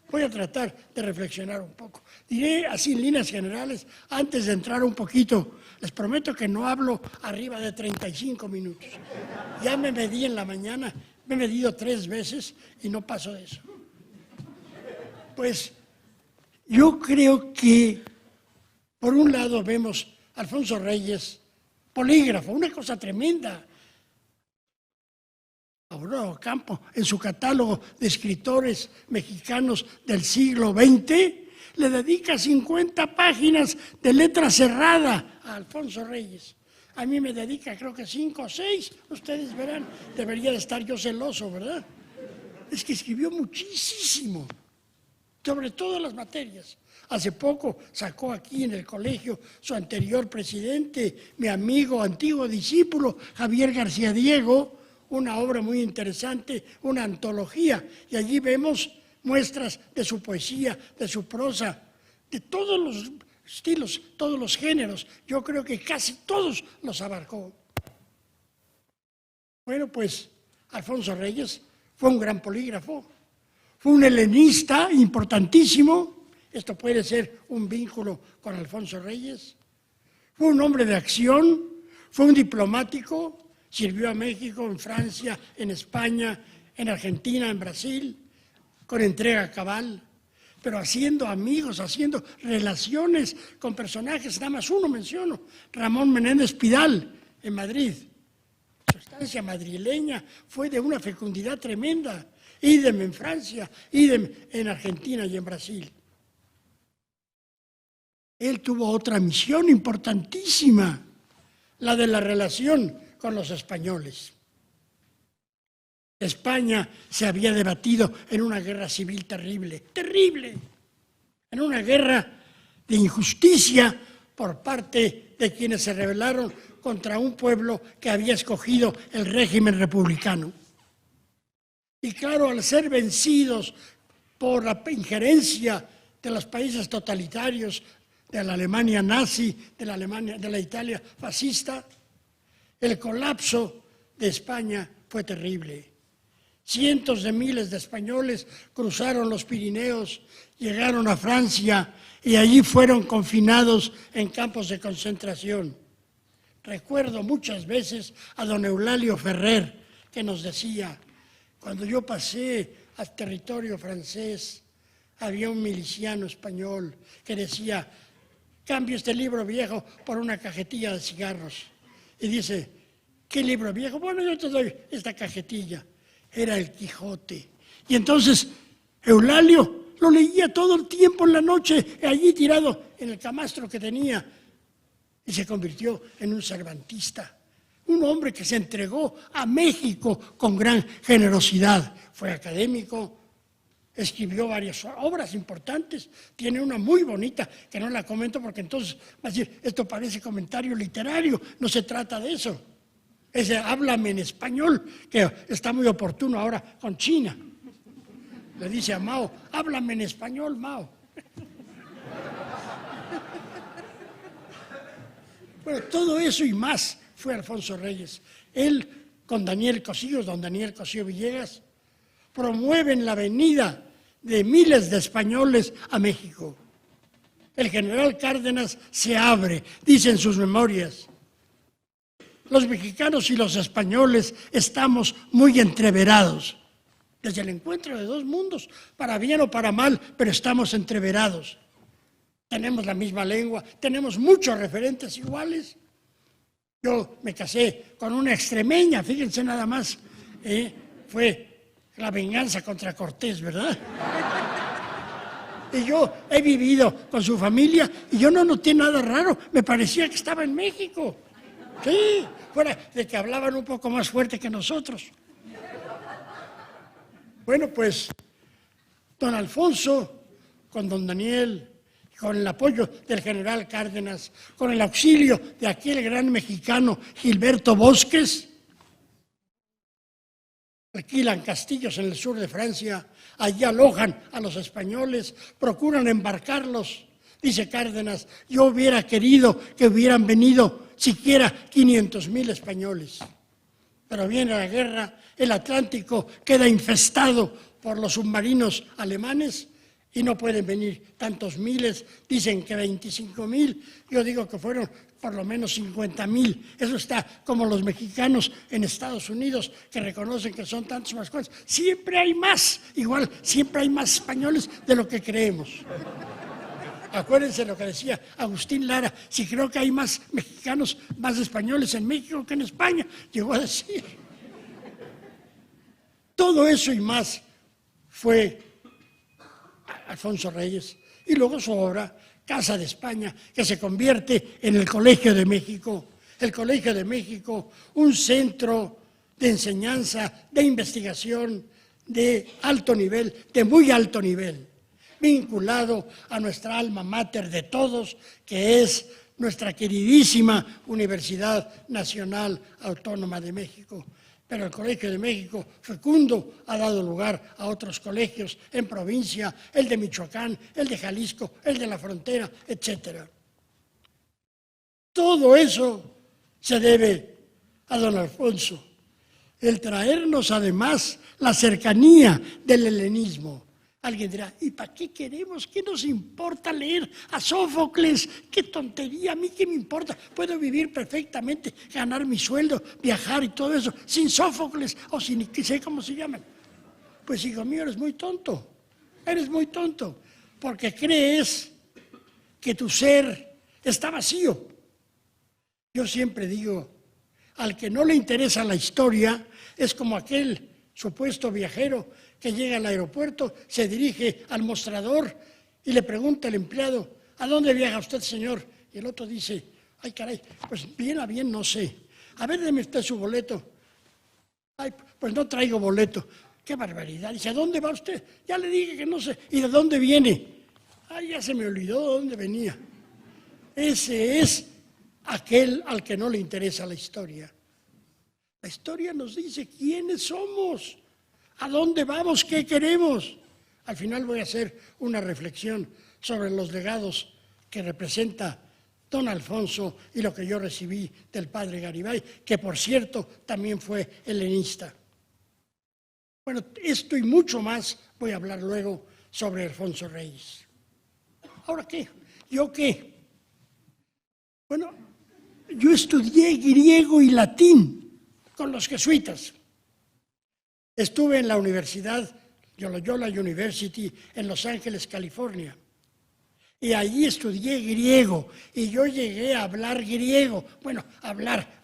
Voy a tratar de reflexionar un poco. Diré así en líneas generales, antes de entrar un poquito, les prometo que no hablo arriba de 35 minutos. Ya me medí en la mañana, me he medido 3 veces y no paso de eso. Pues yo creo que, por un lado, vemos a Alfonso Reyes, polígrafo, una cosa tremenda. Aurora Ocampo, en su catálogo de escritores mexicanos del siglo XX, le dedica 50 páginas de letra cerrada a Alfonso Reyes. A mí me dedica creo que 5 o 6, ustedes verán, debería de estar yo celoso, ¿verdad? Es que escribió muchísimo. Sobre todas las materias. Hace poco sacó aquí en el colegio su anterior presidente, mi amigo, antiguo discípulo, Javier García Diego, una obra muy interesante, una antología, y allí vemos muestras de su poesía, de su prosa, de todos los estilos, todos los géneros. Yo creo que casi todos los abarcó. Bueno, pues Alfonso Reyes fue un gran polígrafo. Fue un helenista importantísimo, esto puede ser un vínculo con Alfonso Reyes. Fue un hombre de acción, fue un diplomático, sirvió a México, en Francia, en España, en Argentina, en Brasil, con entrega cabal, pero haciendo amigos, haciendo relaciones con personajes, nada más uno menciono, Ramón Menéndez Pidal, en Madrid. Su estancia madrileña fue de una fecundidad tremenda. Idem en Francia, idem en Argentina y en Brasil. Él tuvo otra misión importantísima, la de la relación con los españoles. España se había debatido en una guerra civil terrible, terrible, en una guerra de injusticia por parte de quienes se rebelaron contra un pueblo que había escogido el régimen republicano. Y claro, al ser vencidos por la injerencia de los países totalitarios, de la Alemania nazi, de la Italia fascista, El colapso de España fue terrible. Cientos de miles de españoles cruzaron los Pirineos, llegaron a Francia y allí fueron confinados en campos de concentración. Recuerdo muchas veces a don Eulalio Ferrer, que nos decía, cuando yo pasé al territorio francés, había un miliciano español que decía, cambio este libro viejo por una cajetilla de cigarros. Y dice, ¿qué libro viejo? Bueno, yo te doy esta cajetilla. Era el Quijote. Y entonces Eulalio lo leía todo el tiempo en la noche, allí tirado en el camastro que tenía, y se convirtió en un cervantista, un hombre que se entregó a México con gran generosidad. Fue académico, escribió varias obras importantes, tiene una muy bonita, que no la comento porque entonces va a decir, esto parece comentario literario, no se trata de eso. Ese háblame en español, que está muy oportuno ahora con China. Le dice a Mao, háblame en español, Mao. Bueno, todo eso y más fue Alfonso Reyes. Él, con Daniel Cosío, don Daniel Cosío Villegas, promueven la venida de miles de españoles a México. El general Cárdenas se abre, dice en sus memorias, los mexicanos y los españoles estamos muy entreverados. Desde el encuentro de dos mundos, para bien o para mal, pero estamos entreverados. Tenemos la misma lengua, tenemos muchos referentes iguales. Yo me casé con una extremeña, fíjense nada más, fue la venganza contra Cortés, ¿verdad? Y yo he vivido con su familia y yo no noté nada raro, me parecía que estaba en México. Sí, fuera de que hablaban un poco más fuerte que nosotros. Bueno, pues, don Alfonso, con don Daniel, con el apoyo del general Cárdenas, con el auxilio de aquel gran mexicano Gilberto Bosques, alquilan castillos en el sur de Francia, allí alojan a los españoles, procuran embarcarlos. Dice Cárdenas, yo hubiera querido que hubieran venido siquiera 500,000 españoles. Pero viene la guerra, el Atlántico queda infestado por los submarinos alemanes y no pueden venir tantos miles, dicen que 25,000, yo digo que fueron por lo menos 50,000. Eso está como los mexicanos en Estados Unidos que reconocen que son tantos más cosas. Siempre hay más, igual siempre hay más españoles de lo que creemos. Acuérdense lo que decía Agustín Lara, si creo que hay más mexicanos, más españoles en México que en España, llegó a decir. Todo eso y más fue Alfonso Reyes. Y luego su obra, Casa de España, que se convierte en el Colegio de México. El Colegio de México, un centro de enseñanza, de investigación, de alto nivel, de muy alto nivel, vinculado a nuestra alma mater de todos, que es nuestra queridísima Universidad Nacional Autónoma de México. Pero el Colegio de México, fecundo, ha dado lugar a otros colegios en provincia, el de Michoacán, el de Jalisco, el de la frontera, etc. Todo eso se debe a don Alfonso. El traernos además la cercanía del helenismo. Alguien dirá, ¿y para qué queremos? ¿Qué nos importa leer a Sófocles? ¡Qué tontería! ¿A mí qué me importa? Puedo vivir perfectamente, ganar mi sueldo, viajar y todo eso, sin Sófocles o sin, qué sé cómo se llaman. Pues hijo mío, eres muy tonto, porque crees que tu ser está vacío. Yo siempre digo, al que no le interesa la historia, es como aquel supuesto viajero que llega al aeropuerto, se dirige al mostrador y le pregunta al empleado, ¿a dónde viaja usted, señor? Y el otro dice, ay caray, pues bien a bien no sé. A ver, deme usted su boleto. Ay, pues no traigo boleto. ¡Qué barbaridad! Dice, ¿a dónde va usted? Ya le dije que no sé. ¿Y de dónde viene? Ay, ya se me olvidó de dónde venía. Ese es aquel al que no le interesa la historia. La historia nos dice quiénes somos, a dónde vamos, qué queremos. Al final voy a hacer una reflexión sobre los legados que representa don Alfonso y lo que yo recibí del padre Garibay, que por cierto también fue helenista. Bueno, esto y mucho más voy a hablar luego sobre Alfonso Reyes. ¿Ahora qué? ¿Yo qué? Bueno, yo estudié griego y latín con los jesuitas. Estuve en la universidad Loyola University en Los Ángeles, California. Y allí estudié griego y yo llegué a hablar griego. Bueno, hablar,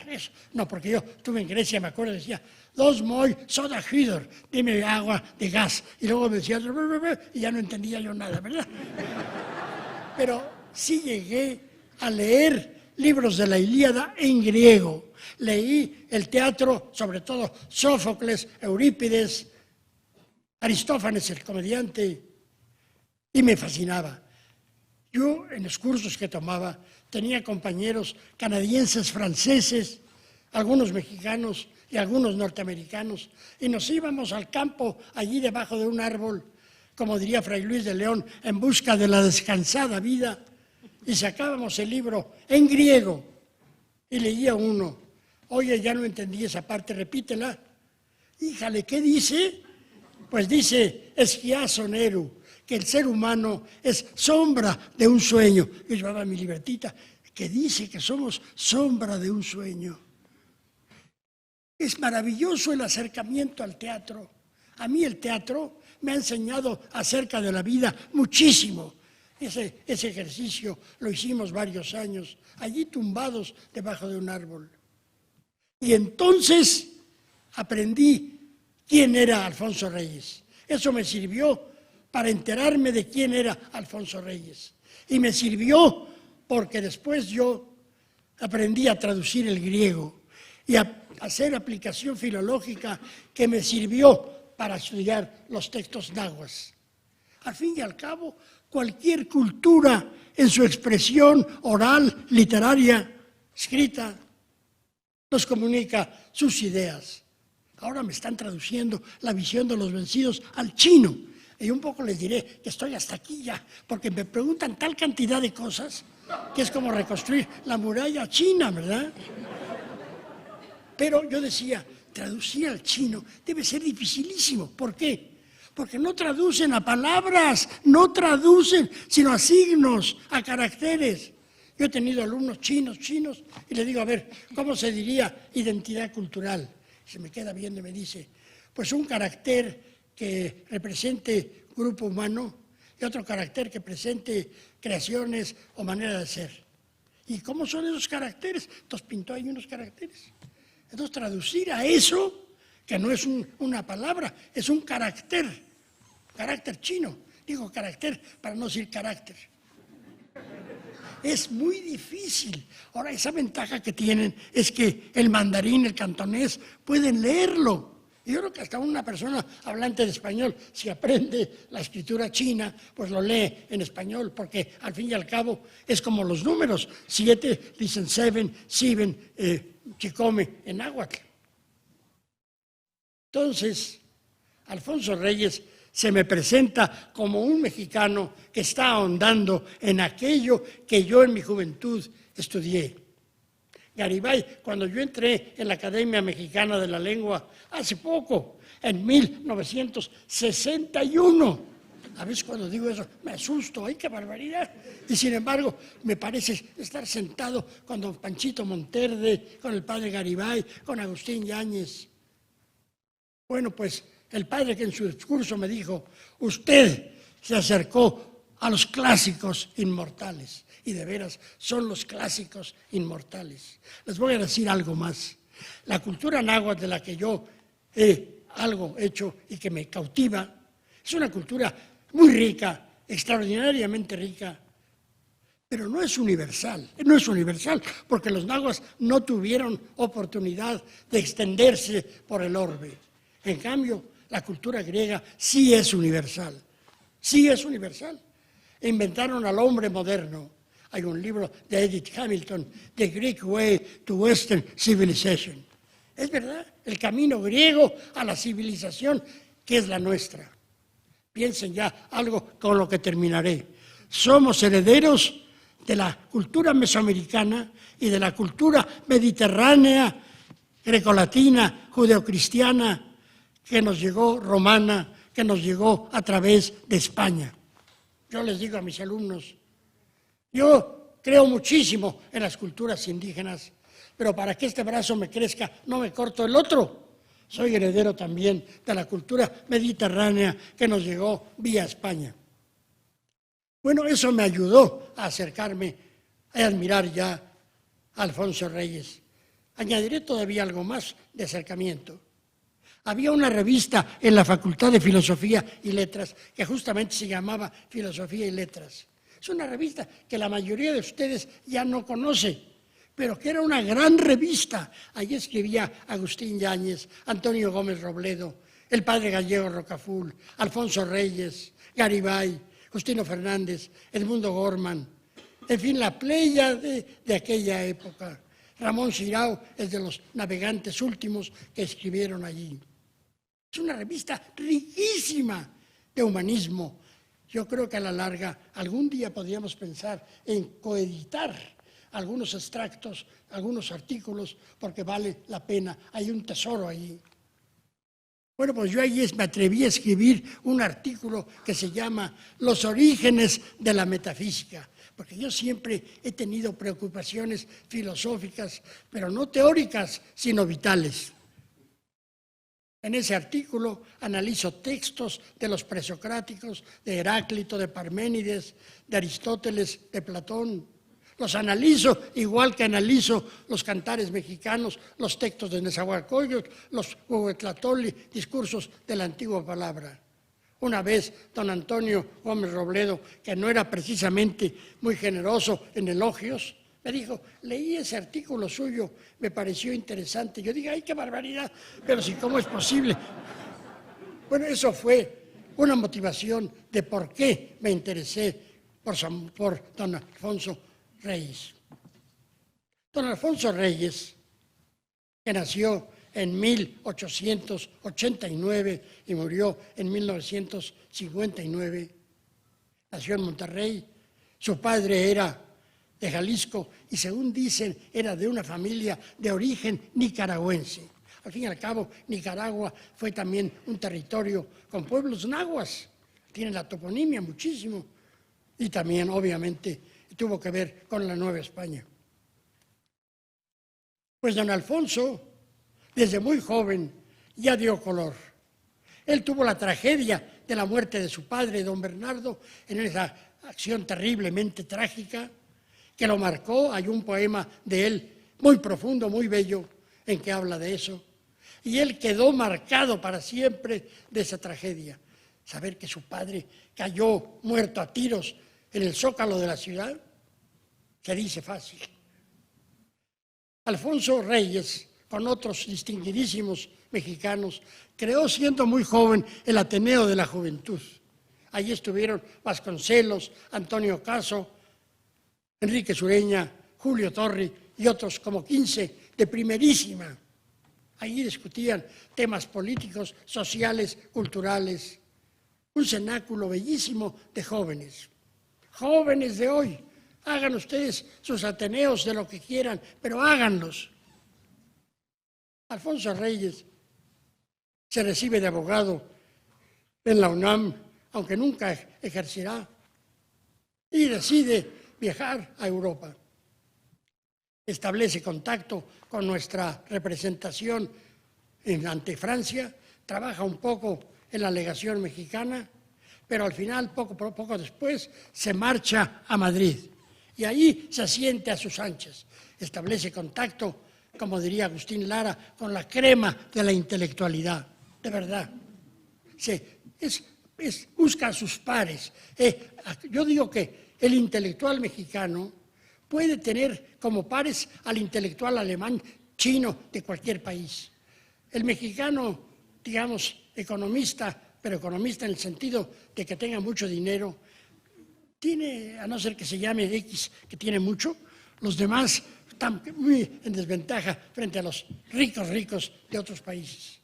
eso. No, porque yo estuve en Grecia, me acuerdo, decía, dos moi soda hydor, dime agua de gas. Y luego me decía, y ya no entendía yo nada, ¿verdad? Pero sí llegué a leer libros de la Ilíada en griego. Leí el teatro, sobre todo Sófocles, Eurípides, Aristófanes, el comediante, y me fascinaba. Yo, en los cursos que tomaba, tenía compañeros canadienses, franceses, algunos mexicanos y algunos norteamericanos, y nos íbamos al campo, allí debajo de un árbol, como diría Fray Luis de León, en busca de la descansada vida, y sacábamos el libro en griego, y leía uno, oye, ya no entendí esa parte, repítela. Híjale, ¿qué dice? Pues dice, esquiazo Neru, que el ser humano es sombra de un sueño. Yo llevaba mi libretita que dice que somos sombra de un sueño. Es maravilloso el acercamiento al teatro. A mí el teatro me ha enseñado acerca de la vida muchísimo. Ese ejercicio lo hicimos varios años, allí tumbados debajo de un árbol. Y entonces aprendí quién era Alfonso Reyes. Eso me sirvió para enterarme de quién era Alfonso Reyes. Y me sirvió porque después yo aprendí a traducir el griego y a hacer aplicación filológica que me sirvió para estudiar los textos náhuatl. Al fin y al cabo, cualquier cultura en su expresión oral, literaria, escrita, nos comunica sus ideas. Ahora me están traduciendo la visión de los vencidos al chino. Y un poco les diré que estoy hasta aquí ya, porque me preguntan tal cantidad de cosas que es como reconstruir la muralla china, ¿verdad? Pero yo decía, traducir al chino debe ser dificilísimo. ¿Por qué? Porque no traducen a palabras, no traducen, sino a signos, a caracteres. Yo he tenido alumnos chinos, y le digo, a ver, ¿cómo se diría identidad cultural? Se me queda viendo y me dice, pues un carácter que represente grupo humano y otro carácter que presente creaciones o manera de ser. ¿Y cómo son esos caracteres? Entonces pintó ahí unos caracteres. Entonces traducir a eso, que no es una palabra, es un carácter chino. Digo carácter para no decir carácter. Es muy difícil. Ahora, esa ventaja que tienen es que el mandarín, el cantonés, pueden leerlo. Y yo creo que hasta una persona hablante de español, si aprende la escritura china, pues lo lee en español, porque al fin y al cabo es como los números. 7 dicen 7, 7, chicome en náhuatl. Entonces, Alfonso Reyes se me presenta como un mexicano que está ahondando en aquello que yo en mi juventud estudié. Garibay, cuando yo entré en la Academia Mexicana de la Lengua hace poco, en 1961, a veces cuando digo eso me asusto, ¡ay, qué barbaridad! Y sin embargo, me parece estar sentado con don Panchito Monterde, con el padre Garibay, con Agustín Yáñez. Bueno, pues el padre que en su discurso me dijo, usted se acercó a los clásicos inmortales. Y de veras, son los clásicos inmortales. Les voy a decir algo más. La cultura náhuatl de la que yo he algo hecho y que me cautiva, es una cultura muy rica, extraordinariamente rica, pero no es universal. No es universal porque los náhuatl no tuvieron oportunidad de extenderse por el orbe. En cambio, la cultura griega sí es universal. Sí es universal. Inventaron al hombre moderno. Hay un libro de Edith Hamilton, The Greek Way to Western Civilization. Es verdad, el camino griego a la civilización que es la nuestra. Piensen ya algo con lo que terminaré. Somos herederos de la cultura mesoamericana y de la cultura mediterránea, grecolatina, judeocristiana, que nos llegó romana, que nos llegó a través de España. Yo les digo a mis alumnos, yo creo muchísimo en las culturas indígenas, pero para que este brazo me crezca, no me corto el otro. Soy heredero también de la cultura mediterránea que nos llegó vía España. Bueno, eso me ayudó a acercarme, a admirar ya a Alfonso Reyes. Añadiré todavía algo más de acercamiento. Había una revista en la Facultad de Filosofía y Letras que justamente se llamaba Filosofía y Letras. Es una revista que la mayoría de ustedes ya no conoce, pero que era una gran revista. Allí escribía Agustín Yáñez, Antonio Gómez Robledo, el padre Gallego Rocaful, Alfonso Reyes, Garibay, Justino Fernández, Edmundo Gorman, en fin, la playa de aquella época. Ramón Xirau es de los navegantes últimos que escribieron allí. Es una revista riquísima de humanismo. Yo creo que a la larga algún día podríamos pensar en coeditar algunos extractos, algunos artículos, porque vale la pena, hay un tesoro ahí. Bueno, pues yo ahí me atreví a escribir un artículo que se llama Los orígenes de la metafísica, porque yo siempre he tenido preocupaciones filosóficas, pero no teóricas, sino vitales. En ese artículo analizo textos de los presocráticos, de Heráclito, de Parménides, de Aristóteles, de Platón. Los analizo igual que analizo los cantares mexicanos, los textos de Nezahualcóyotl, los Huehuetlactoli, discursos de la antigua palabra. Una vez, don Antonio Gómez Robledo, que no era precisamente muy generoso en elogios, me dijo, leí ese artículo suyo, me pareció interesante. Yo dije, ¡ay, qué barbaridad! Pero sí, ¿cómo es posible? Bueno, eso fue una motivación de por qué me interesé por don Alfonso Reyes. Don Alfonso Reyes, que nació en 1889 y murió en 1959, nació en Monterrey. Su padre era de Jalisco y, según dicen, era de una familia de origen nicaragüense. Al fin y al cabo, Nicaragua fue también un territorio con pueblos nahuas. Tiene la toponimia muchísimo y también, obviamente, tuvo que ver con la Nueva España. Pues don Alfonso, desde muy joven, ya dio color. Él tuvo la tragedia de la muerte de su padre, don Bernardo, en esa acción terriblemente trágica que lo marcó. Hay un poema de él muy profundo, muy bello, en que habla de eso. Y él quedó marcado para siempre de esa tragedia. Saber que su padre cayó muerto a tiros en el zócalo de la ciudad, se dice fácil. Alfonso Reyes, con otros distinguidísimos mexicanos, creó siendo muy joven el Ateneo de la Juventud. Allí estuvieron Vasconcelos, Antonio Caso, Enrique Sureña, Julio Torri y otros como 15 de primerísima. Allí discutían temas políticos, sociales, culturales. Un cenáculo bellísimo de jóvenes. Jóvenes de hoy, hagan ustedes sus ateneos de lo que quieran, pero háganlos. Alfonso Reyes se recibe de abogado en la UNAM, aunque nunca ejercerá, y decide viajar a Europa. Establece contacto con nuestra representación ante Francia, trabaja un poco en la legación mexicana, pero al final, poco después, se marcha a Madrid y ahí se asiente a sus anchas. Establece contacto, como diría Agustín Lara, con la crema de la intelectualidad, de verdad. Busca a sus pares. Yo digo que el intelectual mexicano puede tener como pares al intelectual alemán, chino, de cualquier país. El mexicano, digamos, economista, pero economista en el sentido de que tenga mucho dinero, tiene, a no ser que se llame X, que tiene mucho, los demás están muy en desventaja frente a los ricos de otros países.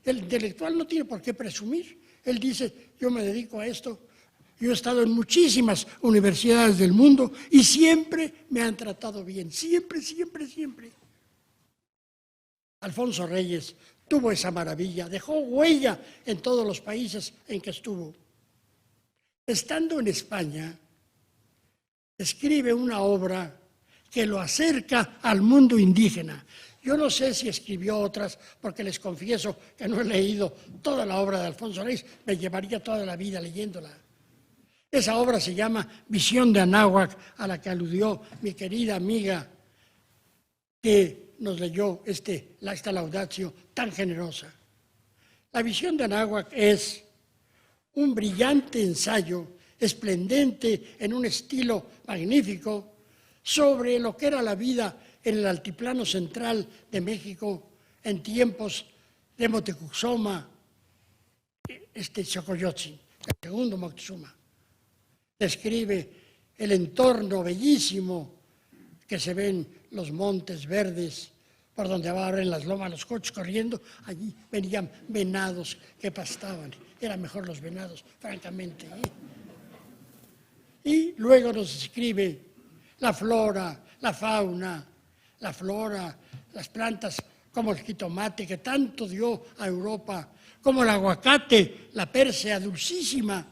El intelectual no tiene por qué presumir. Él dice, yo me dedico a esto, Yo he estado en muchísimas universidades del mundo y siempre me han tratado bien, siempre, siempre, siempre. Alfonso Reyes tuvo esa maravilla, dejó huella en todos los países en que estuvo. Estando en España, escribe una obra que lo acerca al mundo indígena. Yo no sé si escribió otras, porque les confieso que no he leído toda la obra de Alfonso Reyes, me llevaría toda la vida leyéndola. Esa obra se llama Visión de Anáhuac, a la que aludió mi querida amiga que nos leyó esta laudatio tan generosa. La Visión de Anáhuac es un brillante ensayo, esplendente, en un estilo magnífico, sobre lo que era la vida en el altiplano central de México en tiempos de Moctezuma, Xocoyotzin, el segundo Moctezuma. Describe el entorno bellísimo que se ven los montes verdes, por donde barren las lomas, los coches corriendo, allí venían venados que pastaban. Eran mejor los venados, francamente. Y luego nos describe la flora, la fauna, las plantas como el jitomate que tanto dio a Europa, como el aguacate, la pérsea dulcísima,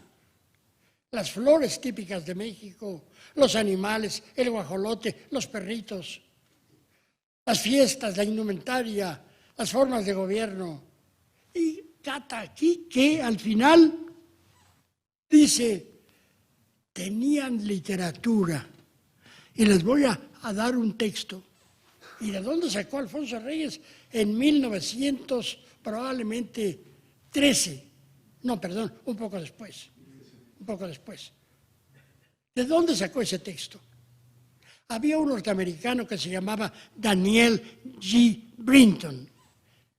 las flores típicas de México, los animales, el guajolote, los perritos, las fiestas, la indumentaria, las formas de gobierno. Y cata aquí que al final dice, tenían literatura. Y les voy a dar un texto. ¿Y de dónde sacó Alfonso Reyes? En 1900, probablemente 13. No, perdón, un poco después. ¿De dónde sacó ese texto? Había un norteamericano que se llamaba Daniel G. Brinton.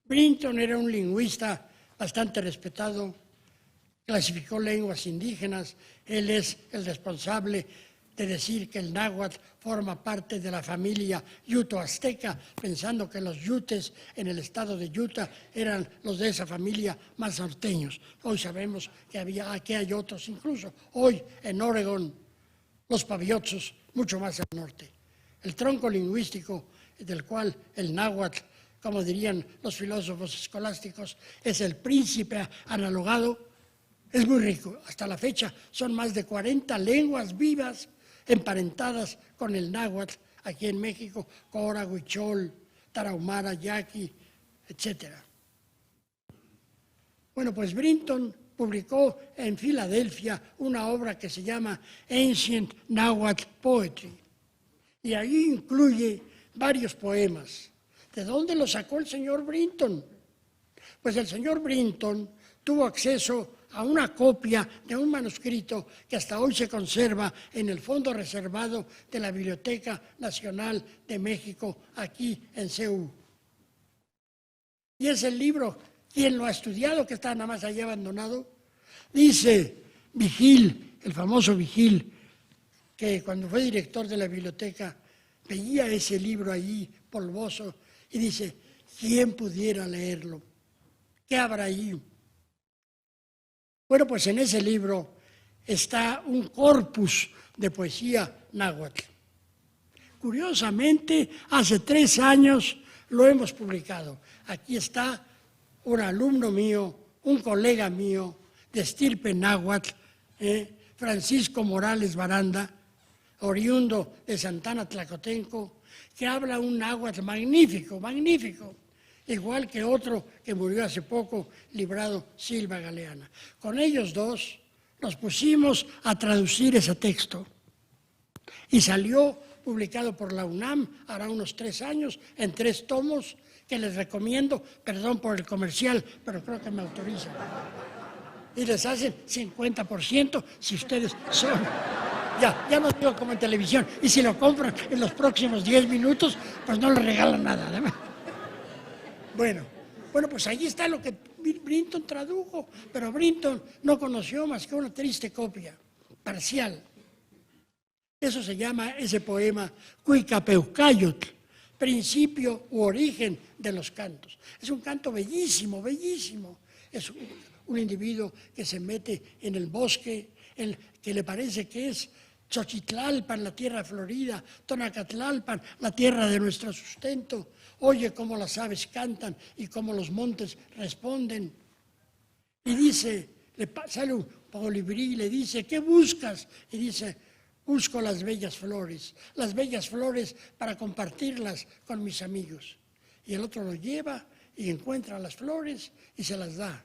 Brinton era un lingüista bastante respetado, clasificó lenguas indígenas. Él es el responsable de decir que el náhuatl forma parte de la familia yuto-azteca, pensando que los yutes en el estado de Utah eran los de esa familia más norteños. Hoy sabemos que aquí hay otros, incluso hoy en Oregón, los paviotzos, mucho más al norte. El tronco lingüístico del cual el náhuatl, como dirían los filósofos escolásticos, es el príncipe analogado, es muy rico. Hasta la fecha son más de 40 lenguas vivas emparentadas con el náhuatl aquí en México: cora, huichol, tarahumara, yaqui, etc. Bueno, pues Brinton publicó en Filadelfia una obra que se llama Ancient Nahuatl Poetry, y ahí incluye varios poemas. ¿De dónde lo sacó el señor Brinton? Pues el señor Brinton tuvo acceso a una copia de un manuscrito que hasta hoy se conserva en el fondo reservado de la Biblioteca Nacional de México, aquí en CEU. Y es el libro, quien lo ha estudiado, que está nada más allá abandonado, dice Vigil, el famoso Vigil, que cuando fue director de la biblioteca veía ese libro allí polvoso y dice, ¿quién pudiera leerlo? ¿Qué habrá ahí? Bueno, pues en ese libro está un corpus de poesía náhuatl. Curiosamente, hace 3 años lo hemos publicado. Aquí está un alumno mío, un colega mío de estirpe náhuatl, Francisco Morales Baranda, oriundo de Santana Tlacotenco, que habla un náhuatl magnífico, magnífico, igual que otro que murió hace poco, Librado Silva Galeana. Con ellos dos nos pusimos a traducir ese texto y salió publicado por la UNAM, hará unos 3 años, en 3 tomos, que les recomiendo, perdón por el comercial, pero creo que me autorizan. Y les hacen 50% si ustedes son... Ya no digo como en televisión, y si lo compran en los próximos 10 minutos, pues no les regalan nada. Bueno, pues ahí está lo que Brinton tradujo, pero Brinton no conoció más que una triste copia, parcial. Eso se llama ese poema Cuicapeucayotl, principio u origen de los cantos. Es un canto bellísimo, bellísimo. Es un individuo que se mete en el bosque, que le parece que es Xochitlalpan, la tierra florida, Tonacatlalpan, la tierra de nuestro sustento. Oye cómo las aves cantan y cómo los montes responden. Y dice, sale un colibrí y le dice, ¿qué buscas? Y dice, busco las bellas flores para compartirlas con mis amigos. Y el otro lo lleva y encuentra las flores y se las da.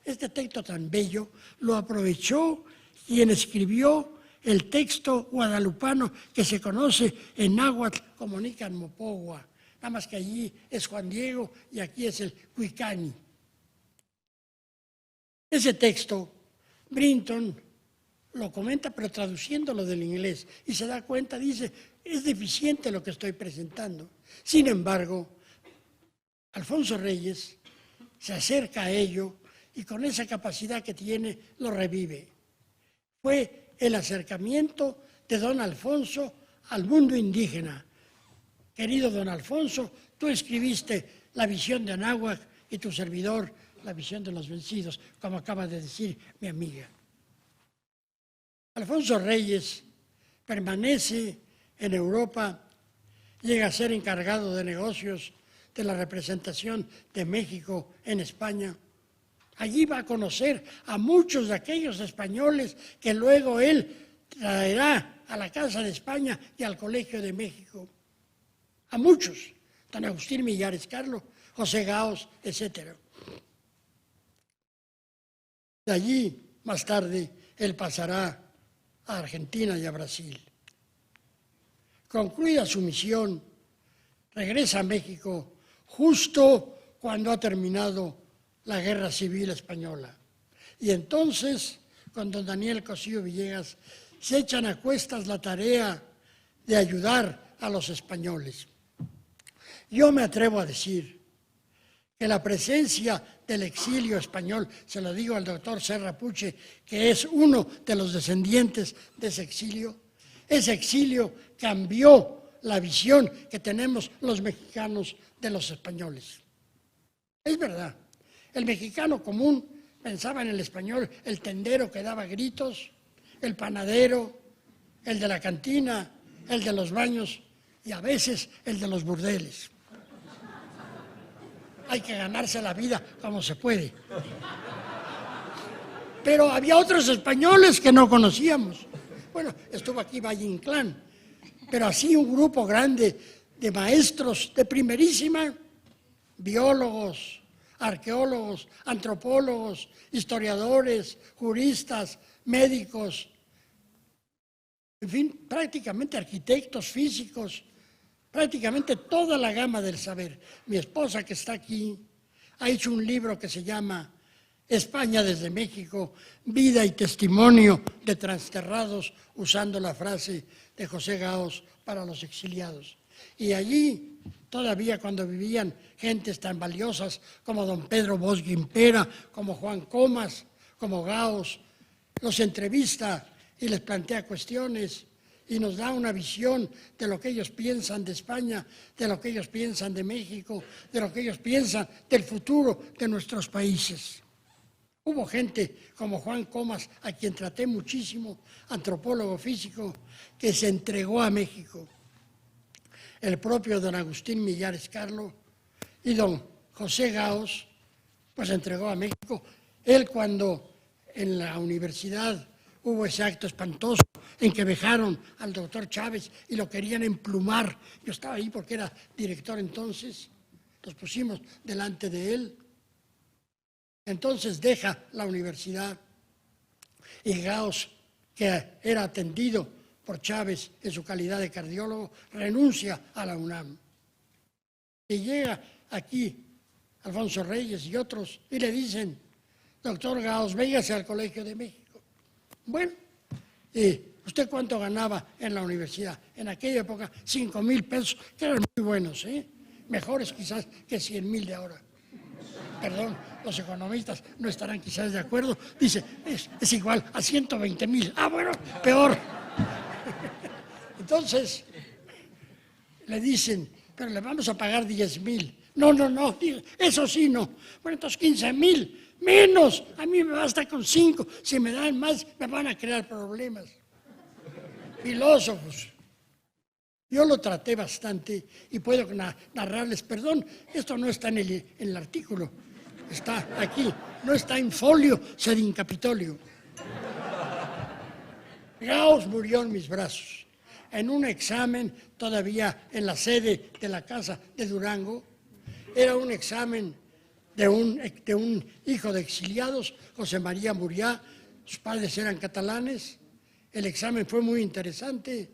Este texto tan bello lo aprovechó quien escribió el texto guadalupano que se conoce en náhuatl como Nican Mopogua, nada más que allí es Juan Diego y aquí es el Cuicani. Ese texto, Brinton lo comenta, pero traduciéndolo del inglés, y se da cuenta, dice, es deficiente lo que estoy presentando. Sin embargo, Alfonso Reyes se acerca a ello y con esa capacidad que tiene, lo revive. Fue el acercamiento de don Alfonso al mundo indígena. Querido don Alfonso, tú escribiste La visión de Anáhuac y tu servidor La visión de los vencidos, como acaba de decir mi amiga. Alfonso Reyes permanece en Europa, llega a ser encargado de negocios de la representación de México en España. Allí va a conocer a muchos de aquellos españoles que luego él traerá a la Casa de España y al Colegio de México. A muchos, don Agustín Millares Carlo, José Gaos, etc. De allí, más tarde, él pasará a Argentina y a Brasil. Concluida su misión, regresa a México justo cuando ha terminado la Guerra Civil Española. Y entonces, con don Daniel Cosío Villegas, se echan a cuestas la tarea de ayudar a los españoles. Yo me atrevo a decir que la presencia del exilio español, se lo digo al doctor Serra Puche, que es uno de los descendientes de ese exilio cambió la visión que tenemos los mexicanos de los españoles. Es verdad. El mexicano común pensaba en el español, el tendero que daba gritos, el panadero, el de la cantina, el de los baños y a veces el de los burdeles. Hay que ganarse la vida como se puede. Pero había otros españoles que no conocíamos. Bueno, estuvo aquí Valle Inclán, pero así un grupo grande de maestros de primerísima, biólogos, arqueólogos, antropólogos, historiadores, juristas, médicos, en fin, prácticamente arquitectos, físicos, prácticamente toda la gama del saber. Mi esposa, que está aquí, ha hecho un libro que se llama España desde México, vida y testimonio de transterrados, usando la frase de José Gaos para los exiliados. Y allí, todavía cuando vivían gentes tan valiosas como don Pedro Bosch Guimpera, como Juan Comas, como Gaos, los entrevista y les plantea cuestiones y nos da una visión de lo que ellos piensan de España, de lo que ellos piensan de México, de lo que ellos piensan del futuro de nuestros países. Hubo gente como Juan Comas, a quien traté muchísimo, antropólogo físico, que se entregó a México. El propio don Agustín Millares Carlo y don José Gaos, pues se entregó a México. Él cuando en la universidad hubo ese acto espantoso en que vejaron al doctor Chávez y lo querían emplumar. Yo estaba ahí porque era director entonces, nos pusimos delante de él. Entonces deja la universidad y Gaos, que era atendido por Chávez en su calidad de cardiólogo, renuncia a la UNAM. Y llega aquí Alfonso Reyes y otros y le dicen, doctor Gaos, véngase al Colegio de México. Bueno, ¿usted cuánto ganaba en la universidad? En aquella época, 5,000 pesos, que eran muy buenos, mejores quizás que 100,000 de ahora. Perdón, los economistas no estarán quizás de acuerdo. Dice, es igual a 120,000. Ah, bueno, peor. Entonces, le dicen, pero le vamos a pagar 10,000. No, dice, eso sí no. Bueno, entonces 15,000, menos. A mí me basta con 5. Si me dan más, me van a crear problemas. Filósofos. Yo lo traté bastante y puedo narrarles, perdón, esto no está en el artículo, está aquí, no está en folio, sed in Capitolio. Gauss murió en mis brazos. En un examen, todavía en la sede de la casa de Durango, era un examen de un hijo de exiliados, José María Muriá, sus padres eran catalanes. El examen fue muy interesante.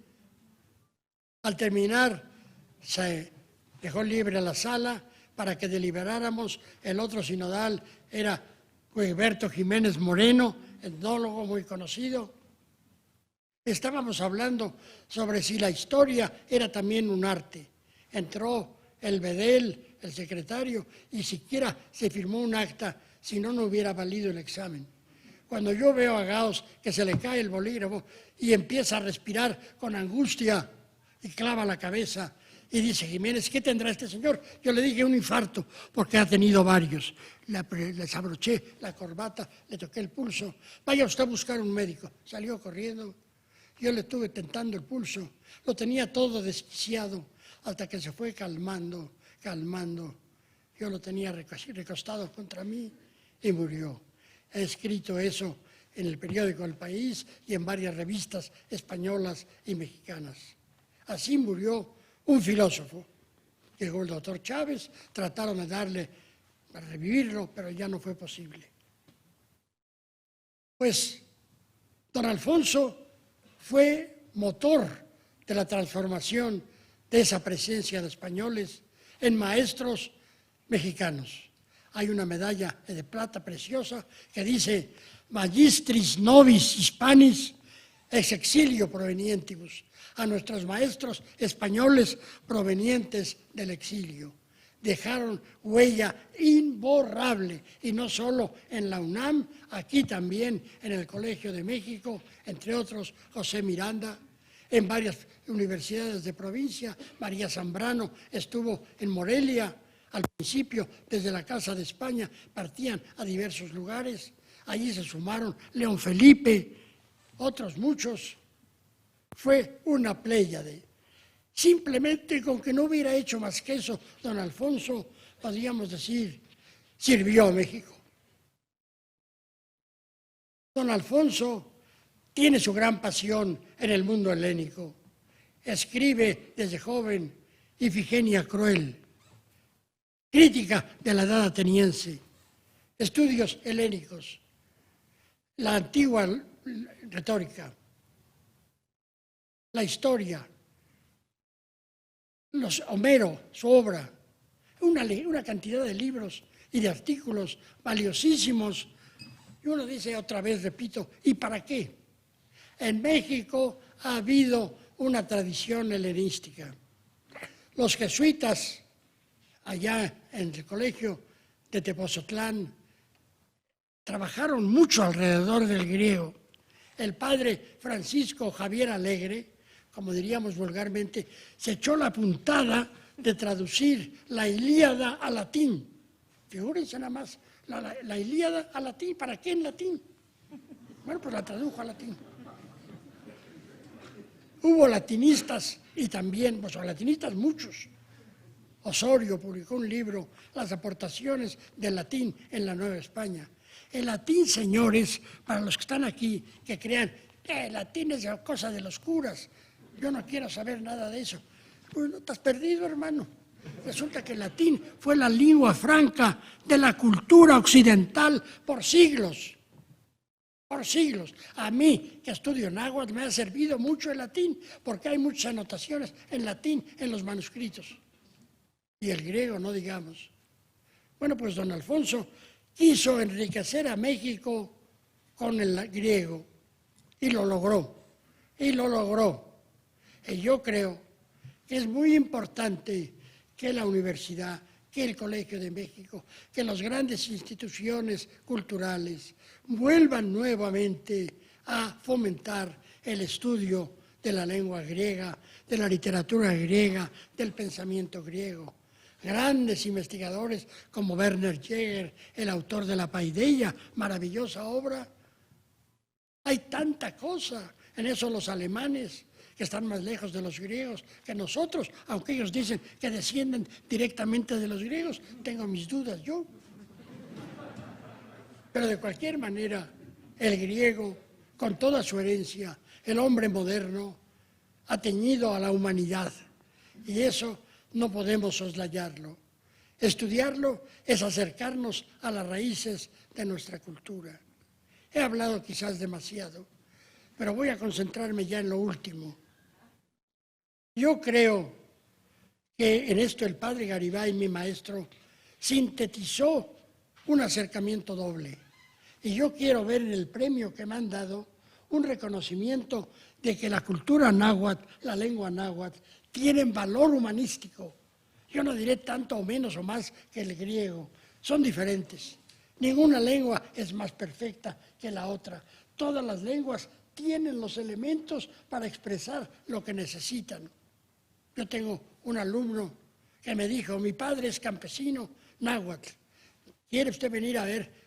Al terminar, se dejó libre la sala para que deliberáramos. El otro sinodal era Guiberto Jiménez Moreno, etnólogo muy conocido. Estábamos hablando sobre si la historia era también un arte. Entró el bedel, el secretario, y siquiera se firmó un acta, si no, no hubiera valido el examen. Cuando yo veo a Gauss que se le cae el bolígrafo y empieza a respirar con angustia y clava la cabeza y dice, Jiménez, ¿qué tendrá este señor? Yo le dije un infarto, porque ha tenido varios. Le desabroché la corbata, le toqué el pulso. Vaya usted a buscar un médico. Salió corriendo. Yo le estuve tentando el pulso. Lo tenía todo desquiciado hasta que se fue calmando. Yo lo tenía recostado contra mí y murió. He escrito eso en el periódico El País y en varias revistas españolas y mexicanas. Así murió un filósofo. Llegó el doctor Chávez, trataron de darle para revivirlo, pero ya no fue posible. Pues don Alfonso fue motor de la transformación de esa presencia de españoles en maestros mexicanos. Hay una medalla de plata preciosa que dice Magistris Nobis Hispanis ex exilio provenientibus, a nuestros maestros españoles provenientes del exilio. Dejaron huella imborrable, y no solo en la UNAM, aquí también en el Colegio de México, entre otros José Miranda, en varias universidades de provincia. María Zambrano estuvo en Morelia. Al principio, desde la Casa de España, partían a diversos lugares. Allí se sumaron León Felipe, otros muchos. Fue una pléyade. Simplemente con que no hubiera hecho más que eso, don Alfonso, podríamos decir, sirvió a México. Don Alfonso tiene su gran pasión en el mundo helénico. Escribe desde joven Ifigenia Cruel, crítica de la edad ateniense, estudios helénicos, la antigua retórica, la historia, Homero, su obra, una cantidad de libros y de artículos valiosísimos. Y uno dice otra vez, repito, ¿y para qué? En México ha habido una tradición helenística. Los jesuitas, allá en el colegio de Tepozotlán, trabajaron mucho alrededor del griego. El padre Francisco Javier Alegre, como diríamos vulgarmente, se echó la puntada de traducir la Ilíada a latín. Figúrense nada más, la Ilíada a latín, ¿para qué en latín? Bueno, pues la tradujo a latín. Hubo latinistas y también, pues latinistas muchos. Osorio publicó un libro, Las aportaciones del latín en la Nueva España. El latín, señores, para los que están aquí, que crean que el latín es cosa de los curas, yo no quiero saber nada de eso. Pues no te has perdido, hermano. Resulta que el latín fue la lengua franca de la cultura occidental por siglos. Por siglos. A mí, que estudio náhuatl, me ha servido mucho el latín, porque hay muchas anotaciones en latín en los manuscritos. Y el griego, no digamos. Bueno, pues don Alfonso quiso enriquecer a México con el griego, y lo logró. Y yo creo que es muy importante que la universidad, que el Colegio de México, que las grandes instituciones culturales vuelvan nuevamente a fomentar el estudio de la lengua griega, de la literatura griega, del pensamiento griego. grandes investigadores como Werner Jäger, el autor de la Paideia, maravillosa obra. Hay tanta cosa. En eso los alemanes, que están más lejos de los griegos que nosotros, aunque ellos dicen que descienden directamente de los griegos, tengo mis dudas yo. Pero de cualquier manera, el griego, con toda su herencia, el hombre moderno, ha teñido a la humanidad. Y eso no podemos soslayarlo. Estudiarlo es acercarnos a las raíces de nuestra cultura. He hablado quizás demasiado, pero voy a concentrarme ya en lo último. Yo creo que en esto el padre Garibay, mi maestro, sintetizó un acercamiento doble. Y yo quiero ver en el premio que me han dado un reconocimiento de que la cultura náhuatl, la lengua náhuatl, tienen valor humanístico. Yo no diré tanto o menos o más que el griego. Son diferentes. Ninguna lengua es más perfecta que la otra. Todas las lenguas tienen los elementos para expresar lo que necesitan. Yo tengo un alumno que me dijo, mi padre es campesino náhuatl. ¿Quiere usted venir a ver?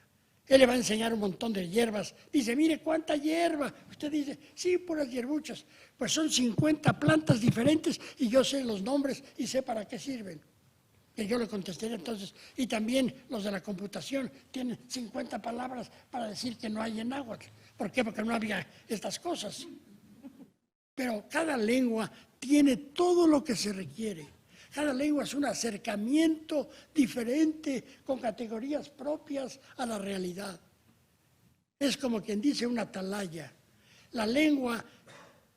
Él le va a enseñar un montón de hierbas. Dice, mire cuánta hierba. Usted dice, sí, puras hierbuchas. Pues son 50 plantas diferentes y yo sé los nombres y sé para qué sirven. Y yo le contesté entonces, y también los de la computación tienen 50 palabras para decir que no hay en náhuatl. ¿Por qué? Porque no había estas cosas. Pero cada lengua tiene todo lo que se requiere. Cada lengua es un acercamiento diferente, con categorías propias a la realidad. Es como quien dice una atalaya. La lengua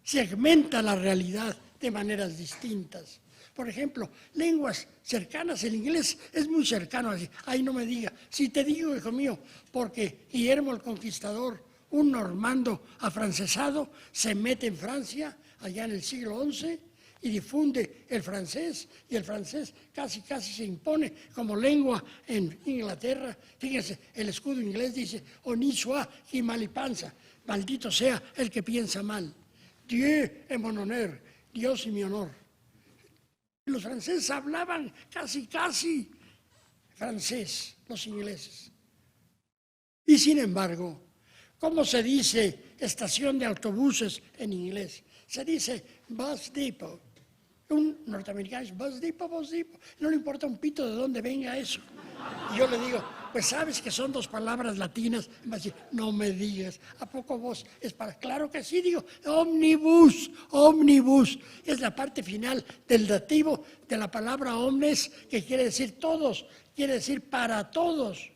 segmenta la realidad de maneras distintas. Por ejemplo, lenguas cercanas, el inglés es muy cercano. Ay, no me diga. Si te digo, hijo mío, porque Guillermo el Conquistador, un normando afrancesado, se mete en Francia, allá en el siglo XI, y difunde el francés, y el francés casi se impone como lengua en Inglaterra. Fíjense, el escudo inglés dice, honi soit qui mal y pensa, maldito sea el que piensa mal. Dieu est mon honneur, Dios y mi honor. Los franceses hablaban casi francés, los ingleses. Y sin embargo, ¿cómo se dice estación de autobuses en inglés? Se dice bus depot. Un norteamericano dice bus depot. No le importa un pito de dónde venga eso. Y yo le digo, pues sabes que son dos palabras latinas. Y me va a decir, no me digas, ¿a poco vos es para? Claro que sí, digo, omnibus. Es la parte final del dativo de la palabra omnes, que quiere decir todos, quiere decir para todos.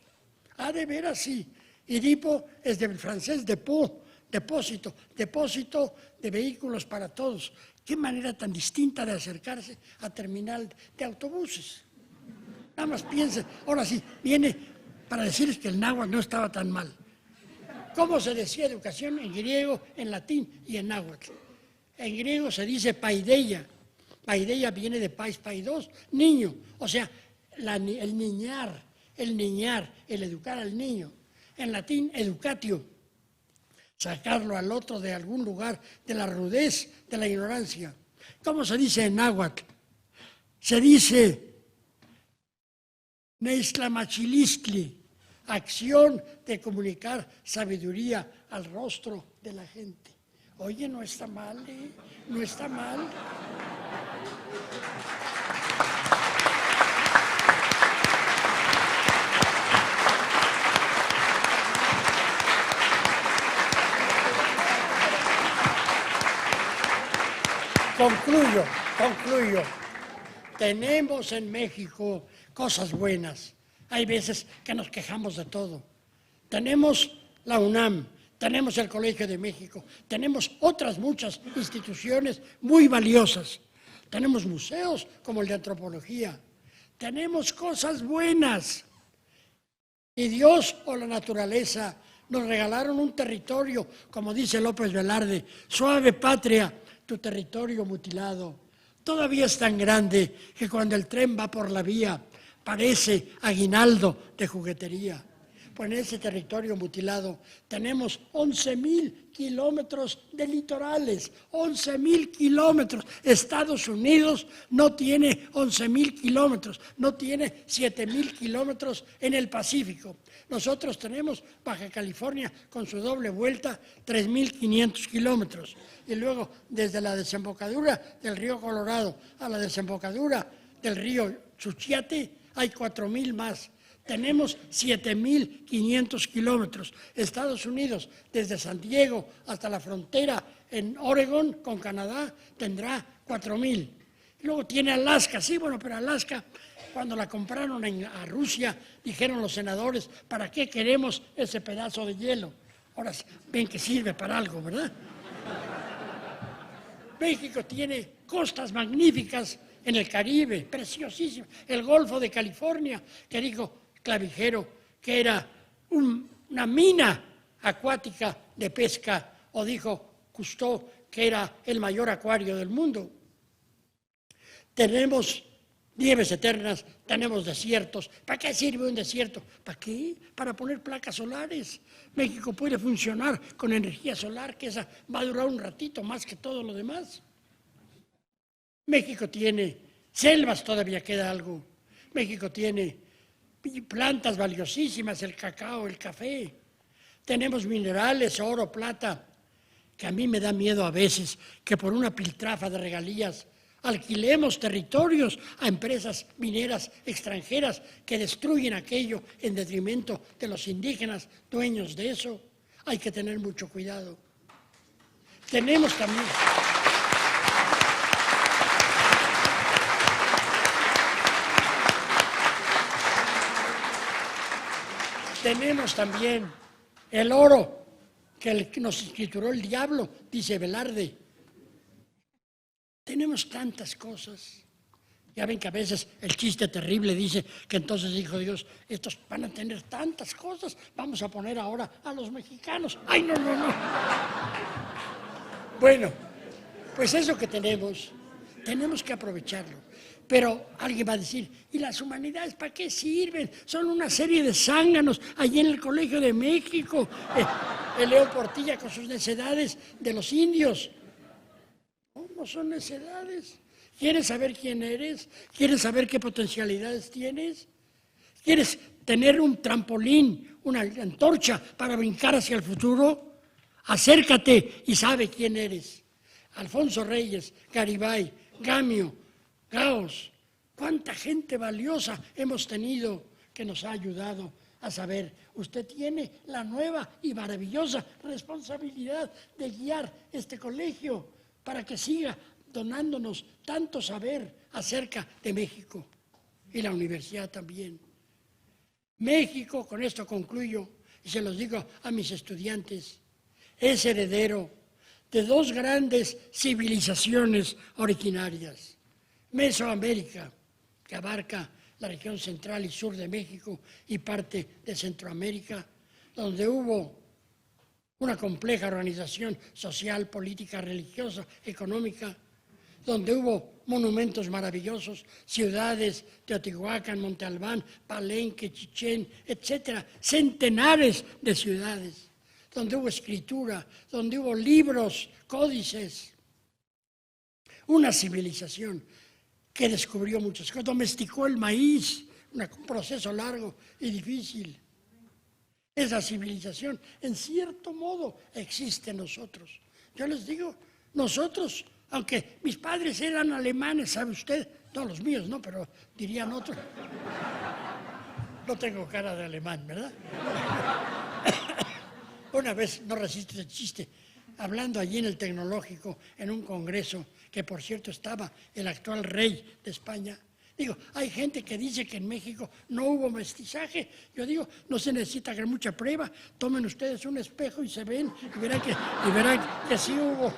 Ha de ver así. Y depot es del francés depot, depósito de vehículos para todos. Qué manera tan distinta de acercarse a terminal de autobuses. Nada más piensen, ahora sí, viene para decirles que el náhuatl no estaba tan mal. ¿Cómo se decía educación en griego, en latín y en náhuatl? En griego se dice paideia. Paideia viene de pais, paidos, niño. O sea, el niñar, el educar al niño. En latín, educatio. Sacarlo al otro de algún lugar, de la rudez, de la ignorancia. ¿Cómo se dice en náhuatl? Se dice Neistlamachiliscli, acción de comunicar sabiduría al rostro de la gente. Oye, no está mal, ¿eh? No está mal. Concluyo. Tenemos en México cosas buenas. Hay veces que nos quejamos de todo. Tenemos la UNAM, tenemos el Colegio de México, tenemos otras muchas instituciones muy valiosas. Tenemos museos como el de antropología. Tenemos cosas buenas. Y Dios o la naturaleza nos regalaron un territorio, como dice López Velarde, suave patria, tu territorio mutilado. Todavía es tan grande que cuando el tren va por la vía parece aguinaldo de juguetería. Pues en ese territorio mutilado tenemos 11,000 kilómetros de litorales, 11,000 kilómetros. Estados Unidos no tiene 11,000 kilómetros, no tiene 7,000 kilómetros en el Pacífico. Nosotros tenemos Baja California con su doble vuelta, 3,500 kilómetros. Y luego desde la desembocadura del río Colorado a la desembocadura del río Suchiate hay 4,000 más. Tenemos 7,500 kilómetros. Estados Unidos, desde San Diego hasta la frontera en Oregon con Canadá, tendrá 4,000. Luego tiene Alaska, sí, bueno, pero Alaska, cuando la compraron a Rusia, dijeron los senadores, ¿para qué queremos ese pedazo de hielo? Ahora ven que sirve para algo, ¿verdad? México tiene costas magníficas en el Caribe, preciosísimas. El Golfo de California, que dijo Clavijero que era una mina acuática de pesca, o dijo Cousteau que era el mayor acuario del mundo. Tenemos nieves eternas, tenemos desiertos. ¿Para qué sirve un desierto? ¿Para qué? Para poner placas solares. México puede funcionar con energía solar, que esa va a durar un ratito más que todo lo demás. México tiene selvas, todavía queda algo. México tiene plantas valiosísimas, el cacao, el café. Tenemos minerales, oro, plata, que a mí me da miedo a veces que por una piltrafa de regalías alquilemos territorios a empresas mineras extranjeras que destruyen aquello en detrimento de los indígenas dueños de eso. Hay que tener mucho cuidado. Tenemos también el oro que nos escrituró el diablo, dice Velarde. Tenemos tantas cosas. Ya ven que a veces el chiste terrible dice que entonces dijo Dios, estos van a tener tantas cosas, vamos a poner ahora a los mexicanos. ¡Ay, no! Bueno, pues eso que tenemos que aprovecharlo. Pero alguien va a decir, ¿y las humanidades para qué sirven? Son una serie de zánganos allí en el Colegio de México. El León Portilla con sus necedades de los indios. No son necedades. ¿Quieres saber quién eres? ¿Quieres saber qué potencialidades tienes? ¿Quieres tener un trampolín, una antorcha para brincar hacia el futuro? Acércate y sabe quién eres. Alfonso Reyes, Garibay, Gamio, Gauss, cuánta gente valiosa hemos tenido que nos ha ayudado a saber. Usted tiene la nueva y maravillosa responsabilidad de guiar este colegio para que siga donándonos tanto saber acerca de México y la universidad también. México, con esto concluyo y se los digo a mis estudiantes, es heredero de dos grandes civilizaciones originarias. Mesoamérica, que abarca la región central y sur de México y parte de Centroamérica, donde hubo una compleja organización social, política, religiosa, económica, donde hubo monumentos maravillosos, ciudades, Teotihuacán, Monte Albán, Palenque, Chichén, etcétera, centenares de ciudades, donde hubo escritura, donde hubo libros, códices, una civilización que descubrió muchas cosas, domesticó el maíz, un proceso largo y difícil. Esa civilización, en cierto modo, existe en nosotros. Yo les digo, nosotros, aunque mis padres eran alemanes, ¿sabe usted? No, los míos no, pero dirían otros. No tengo cara de alemán, ¿verdad? Una vez, no resisto ese chiste, hablando allí en el Tecnológico, en un congreso, que por cierto estaba el actual rey de España. Digo, hay gente que dice que en México no hubo mestizaje. Yo digo, no se necesita mucha prueba. Tomen ustedes un espejo y se ven y verán que sí hubo.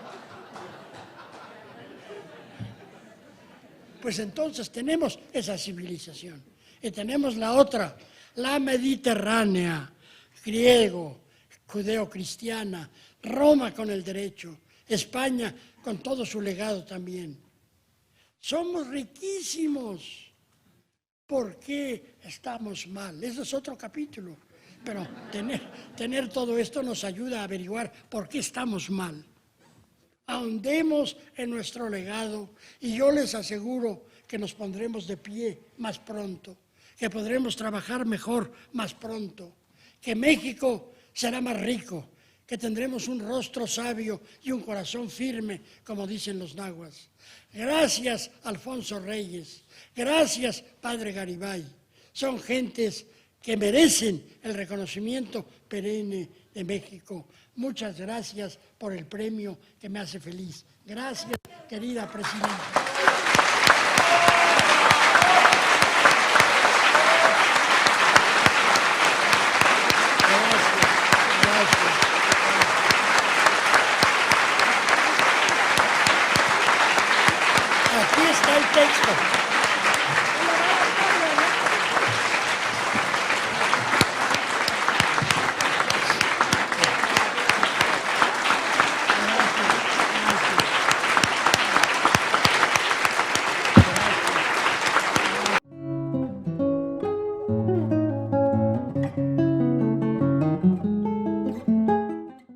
Pues entonces tenemos esa civilización. Y tenemos la otra, la mediterránea, griego, judeo-cristiana, Roma con el derecho, España con todo su legado también. Somos riquísimos. ¿Por qué estamos mal? Ese es otro capítulo. pero tener todo esto nos ayuda a averiguar por qué estamos mal. Ahondemos en nuestro legado y yo les aseguro que nos pondremos de pie más pronto, que podremos trabajar mejor más pronto, que México será más rico, que tendremos un rostro sabio y un corazón firme, como dicen los nahuas. Gracias, Alfonso Reyes. Gracias, Padre Garibay. Son gentes que merecen el reconocimiento perenne de México. Muchas gracias por el premio que me hace feliz. Gracias, querida presidenta.